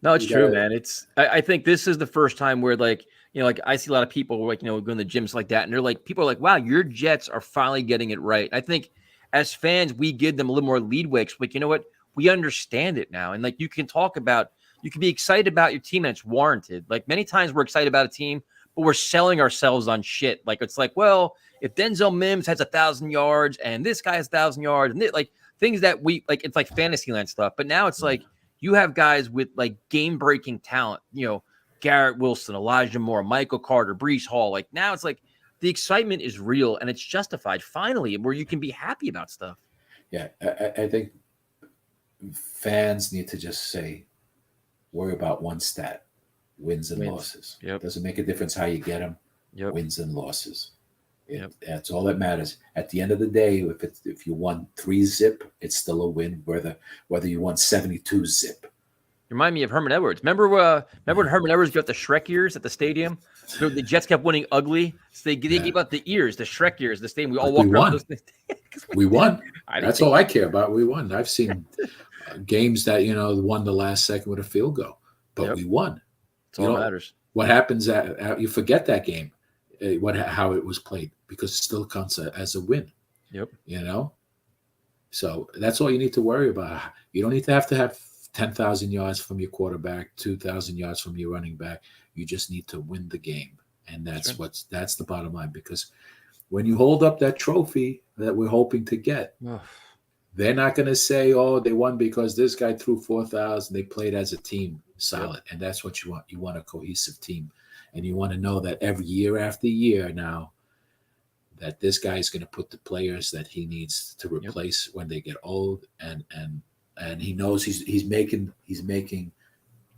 no, it's true, man. I think this is the first time where like I see a lot of people like, going to the gyms like that. And they're like, people are like, wow, your Jets are finally getting it right. I think as fans, we give them a little more leadway. Like, you know what? We understand it now. And like, you can be excited about your team and it's warranted. Like many times we're excited about a team, but we're selling ourselves on shit. Like, it's like, well, if Denzel Mims has 1,000 yards and this guy has 1,000 yards and like things that we like, it's like Fantasyland stuff. But now it's like, you have guys with like game-breaking talent, Garrett Wilson, Elijah Moore, Michael Carter, Breece Hall. Like now it's like the excitement is real and it's justified finally where you can be happy about stuff. Yeah, I think fans need to just worry about one stat, wins and losses. Yep. Doesn't make a difference how you get them, wins and losses. That's all that matters. At the end of the day, if you won 3-zip, it's still a win, whether you won 72-zip. Remind me of Herm Edwards. Remember when Herm Edwards got the Shrek ears at the stadium? So the Jets kept winning ugly. So they gave out the ears, the Shrek ears, the stadium. We all walked around those things. We won. That's all I care about. We won. I've seen games that won the last second with a field goal, but we won. That's all that matters. What happens you forget that game, how it was played, because it still counts as a win. Yep. So that's all you need to worry about. You don't need to have 10,000 yards from your quarterback, 2,000 yards from your running back. You just need to win the game, and that's the bottom line. Because when you hold up that trophy that we're hoping to get, they're not going to say, "Oh, they won because this guy threw 4,000." They played as a team, solid, and that's what you want. You want a cohesive team, and you want to know that every year after year now, that this guy is going to put the players that he needs to replace when they get old, and he knows he's making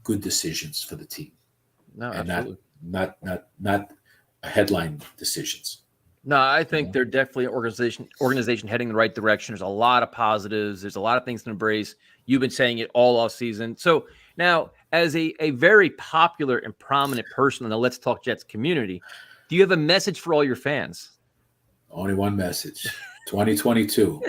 good decisions for the team. No, and absolutely. not headline decisions. No, I think they're definitely an organization heading in the right direction. There's a lot of positives. There's a lot of things to embrace. You've been saying it all off season. So now, as a very popular and prominent person in the Let's Talk Jets community, do you have a message for all your fans? Only one message. 2022,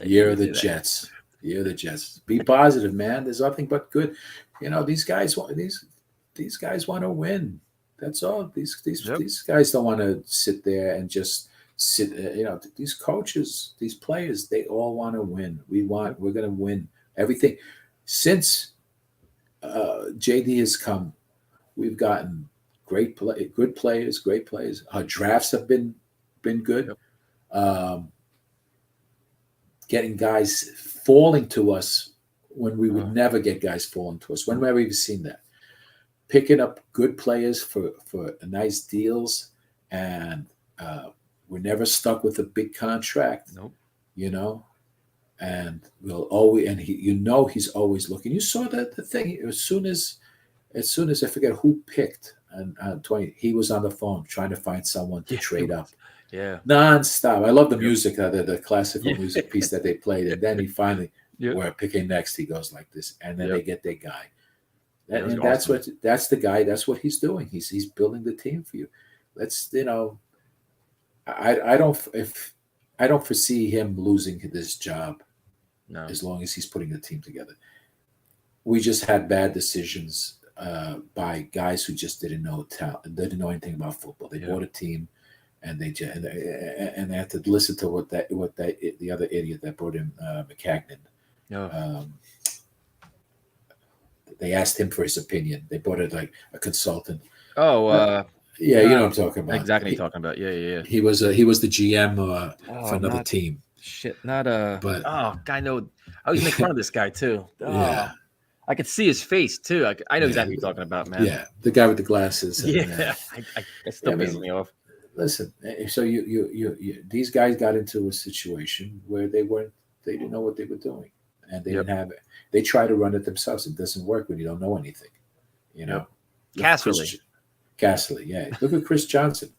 year of the Jets. Year of the Jets. Be positive, man. There's nothing but good. These guys want to win. That's all. These guys don't want to sit there and just sit. These coaches, these players, they all want to win. We're going to win everything. Since JD has come, we've gotten good players. Our drafts have been good. Getting guys falling to us when we would never get guys falling to us. When have we ever seen that? Picking up good players for nice deals, and we're never stuck with a big contract. Nope. and will always, and he's always looking. You saw that the thing as soon as I forget who picked, and 20, he was on the phone trying to find someone to trade up. Yeah, nonstop. I love the music, the classical music piece that they played, and then he finally, we're picking next. He goes like this, and then they get their guy. And that's awesome. That's the guy. That's what he's doing. He's building the team for you. Let's, I don't foresee him losing this job. No. As long as he's putting the team together. We just had bad decisions by guys who just didn't know anything about football. They bought a team, and they had to listen to what the other idiot that brought in McCagnon. Oh. They asked him for his opinion. They brought it like a consultant. Oh, yeah, you know what I'm talking about. Exactly, what you're talking about. Yeah. He was the GM for another team. Shit, but I know. I always make fun of this guy too. Yeah, I could see his face too. I know exactly what you're talking about, man. Yeah, the guy with the glasses. It still pisses me off. Listen, so you these guys got into a situation where they didn't know what they were doing, and they didn't have it. They try to run it themselves. It doesn't work when you don't know anything. Casserly, yeah. Look at Chris Johnson.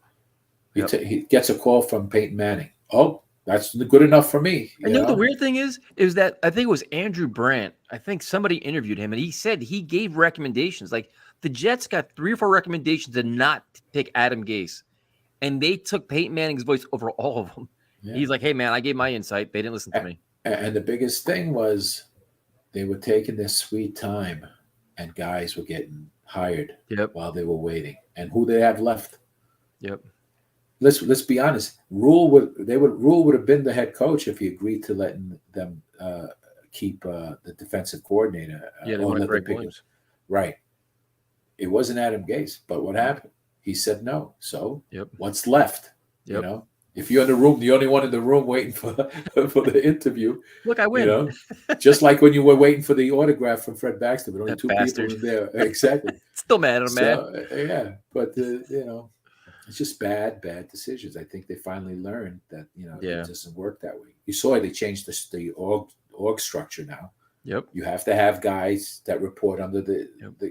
He gets a call from Peyton Manning. Oh, that's good enough for me. You know the weird thing is that I think it was Andrew Brandt. I think somebody interviewed him, and he said he gave recommendations. Like the Jets got 3 or 4 recommendations to not pick Adam Gase, and they took Peyton Manning's voice over all of them. Yeah. He's like, "Hey, man, I gave my insight. They didn't listen to me." And the biggest thing was they were taking their sweet time, and guys were getting hired while they were waiting. And who they have left? Let's be honest. Rule would have been the head coach if he agreed to letting them keep the defensive coordinator. They wanted Greg Williams. Right. It wasn't Adam Gase, but what happened? He said no. So what's left? You know, if you're in the room, the only one in the room waiting for the interview. Look, I win. Just like when you were waiting for the autograph from Fred Baxter, but only 2 people in there. Exactly. Still mad at him, man. Yeah, but it's just bad decisions. I think they finally learned that it doesn't work that way. You saw they changed the org structure now. You have to have guys that report under the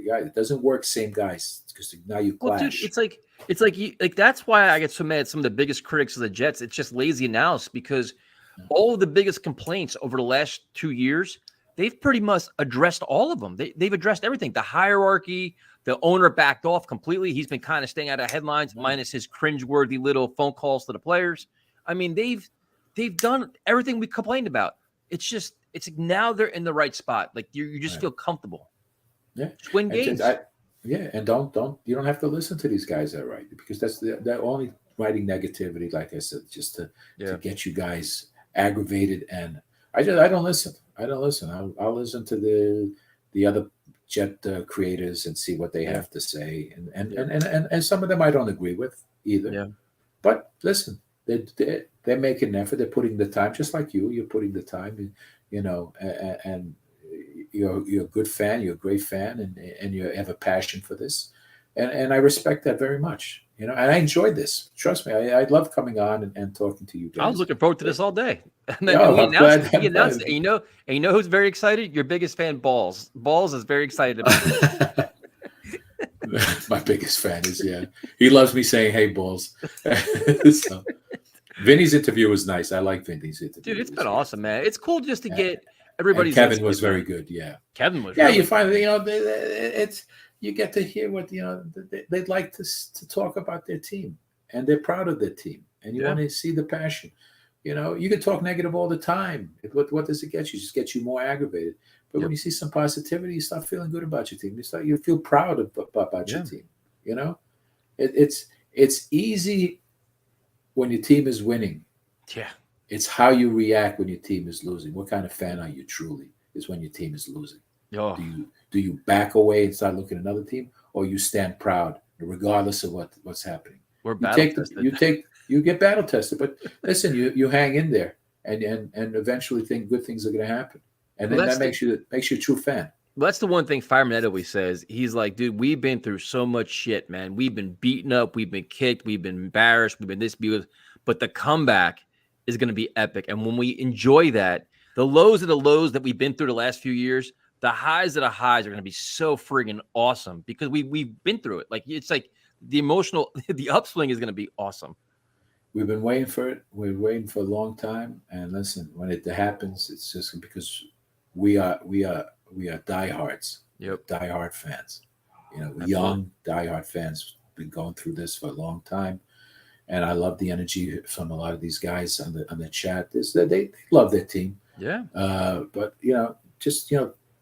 guy. It doesn't work same guys because now you clash. Well, dude, it's like that's why I get so mad at some of the biggest critics of the Jets. It's just lazy analysis because all of the biggest complaints over the last 2 years, they've pretty much addressed all of them. They've addressed everything. The hierarchy, the owner backed off completely. He's been kind of staying out of headlines, minus his cringeworthy little phone calls to the players. I mean, they've done everything we complained about. It's just now they're in the right spot. Like you just feel comfortable. Yeah, just win games. And you don't have to listen to these guys that write because they're only writing negativity. Like I said, just to get you guys aggravated. And I don't listen. I'll listen to the other Jet creators and see what they have to say. And some of them I don't agree with either. Yeah. But listen, they're making an effort. They're putting the time, just like you. You're putting the time, and you're a good fan. You're a great fan, and you have a passion for this, and I respect that very much. And I enjoyed this. Trust me, I love coming on and talking to you guys. I was looking forward to this all day. And then he announced it. And you know who's very excited? Your biggest fan, Balls. Balls is very excited about it. My biggest fan is he loves me saying "Hey, Balls." So, Vinny's interview was nice. I like Vinny's interview. Dude, it's been awesome, man. It's cool just to get everybody's. And Kevin was very good. Yeah, Kevin was. Yeah, you find it's you get to hear what they'd like to talk about their team, and they're proud of their team, and you want to see the passion. You can talk negative all the time. What does it get you? It just gets you more aggravated. But when you see some positivity, you start feeling good about your team. You feel proud about your team. It's easy when your team is winning. Yeah. It's how you react when your team is losing. What kind of fan are you truly is when your team is losing. Oh. Do you back away and start looking at another team, or you stand proud regardless of what's happening? We're battle tested. You get battle tested, but listen, you hang in there, and eventually good things are going to happen, and then that makes you a true fan. Well, that's the one thing Fireman always says. He's like, dude, we've been through so much shit, man. We've been beaten up, we've been kicked, we've been embarrassed, we've been but the comeback is going to be epic, and when we enjoy that, The lows of the lows that we've been through the last few years, the highs of the highs are going to be so friggin' awesome because we've been through it. Like it's like the emotional, the upswing is going to be awesome. We've been waiting for it. We're waiting for a long time. And listen, when it happens, it's just because we are diehards. Yep. Diehard fans. Absolutely. Young diehard fans. Been going through this for a long time. And I love the energy from a lot of these guys on the chat. They love their team. Yeah. But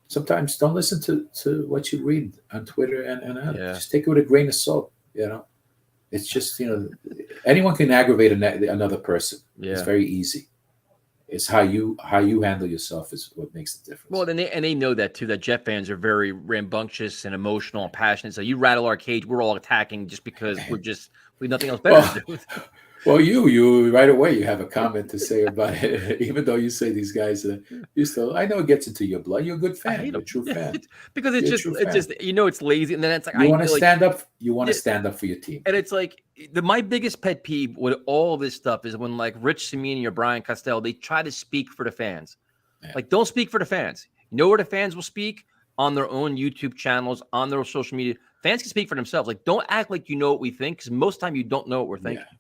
sometimes don't listen to what you read on Twitter and just take it with a grain of salt. It's just anyone can aggravate another person. Yeah. It's very easy. It's how you handle yourself is what makes the difference. Well, they know that too. That Jet fans are very rambunctious and emotional and passionate. So you rattle our cage, we're all attacking just because we have nothing else better to do. Well, you right away you have a comment to say about it, even though you say these guys you still. I know it gets into your blood. You're a good fan. You're a true fan. Because it's just it's lazy, and then it's like you want to stand up. You want to stand up for your team. And it's like my biggest pet peeve with all this stuff is when like Rich Cimini or Brian Costello, they try to speak for the fans. Yeah. Like, don't speak for the fans. You know where the fans will speak? On their own YouTube channels, on their social media. Fans can speak for themselves. Like, don't act like you know what we think, because most of the time you don't know what we're thinking. Yeah.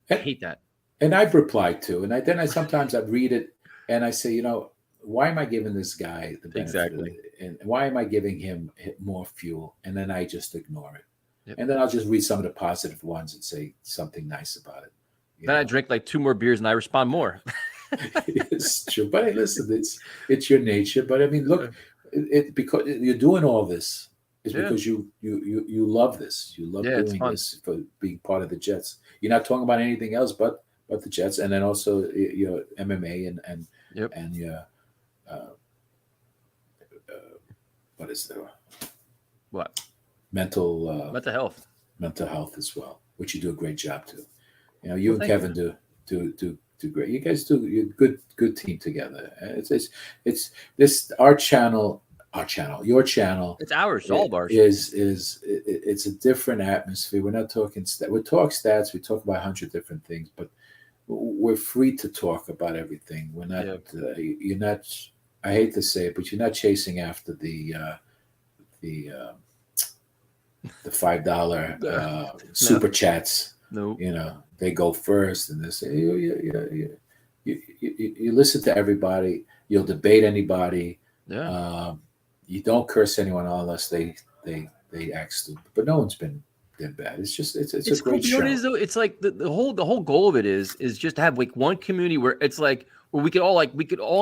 I hate that. And I've replied to, and then sometimes I read it and I say, why am I giving this guy the benefit? Exactly. And why am I giving him more fuel? And then I just ignore it. Yep. And then I'll just read some of the positive ones and say something nice about it. Then I drink like 2 more beers and I respond more. It's true. But hey, listen, it's your nature. But I mean, look, because you're doing all this. It's because you love this. You love doing this for being part of the Jets. You're not talking about anything else but the Jets, and then also your MMA and your what is there? What? Mental health. Mental health as well, which you do a great job too. You and Kevin do great. You guys do a good team together. It's this our channel, your channel. It's ours, all of ours. It's a different atmosphere. We're not talking we talk stats, we talk about 100 different things, but we're free to talk about everything. We're not you're not, I hate to say it, but you're not chasing after the $5 super chats. No. They go first and they say you listen to everybody, you'll debate anybody. You don't curse anyone unless they act stupid. But no one's been bad. It's a great show. It is, though. It's like the whole goal of it is just to have like one community where it's like where we could all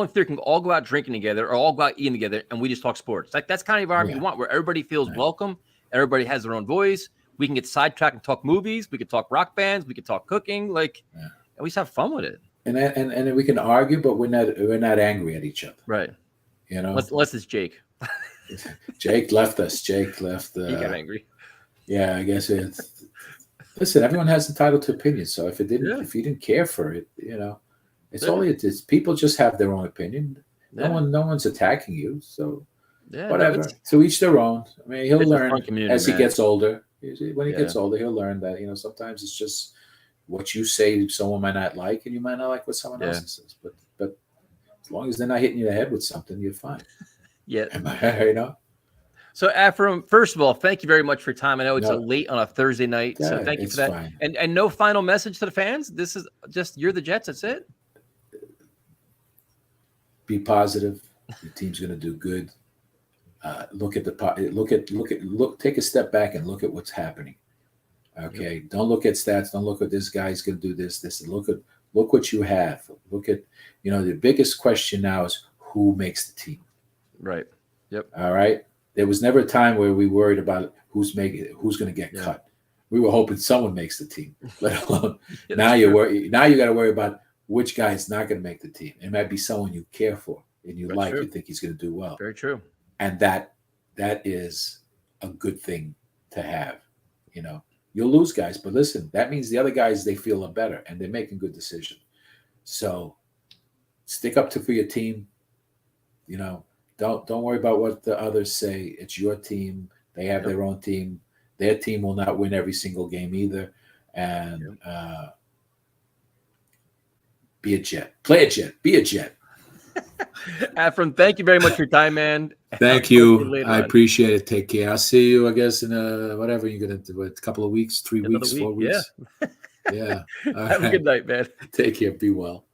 in theory can all go out drinking together or all go out eating together and we just talk sports. Like that's kind of environment we want, where everybody feels welcome, everybody has their own voice. We can get sidetracked and talk movies. We could talk rock bands. We could talk cooking. Like, and we just have fun with it. And we can argue, but we're not angry at each other. Right. Unless it's Jake. Jake left us. Jake left. He got angry. Yeah, I guess it's. Listen, everyone has entitled to opinion. So if you didn't care for it, it's all it is. People just have their own opinion. No one's attacking you. So whatever. So each their own. I mean, he'll learn as he gets older. When he gets older, he'll learn that sometimes it's just what you say someone might not like, and you might not like what someone else says. But as long as they're not hitting you in the head with something, you're fine. Yeah. So Afrim, first of all, thank you very much for your time. I know it's late on a Thursday night, so thank you for that. Fine. And no final message to the fans. This is just you're the Jets. That's it. Be positive. Your team's going to do good. Take a step back and look at what's happening. Okay. Yep. Don't look at stats. Don't look at this guy's going to do this. Look what you have. Look at, the biggest question now is who makes the team. Right. Yep. All right. There was never a time where we worried about who's going to get cut. We were hoping someone makes the team, let alone now you got to worry about which guy is not going to make the team. It might be someone you care for and you you think he's going to do well. Very true. And that is a good thing to have. You'll lose guys, but listen, that means the other guys, they feel better and they're making good decisions. So stick up for your team. Don't worry about what the others say. It's your team. They have their own team. Their team will not win every single game either. And be a Jet. Play a Jet. Be a Jet. Afrim, thank you very much for your time, man. Thank you. I appreciate it. Take care. I'll see you, I guess, in whatever you're going to do, a couple of weeks, 3 weeks, 4 weeks. Yeah. Yeah. Have a good night, man. Take care. Be well.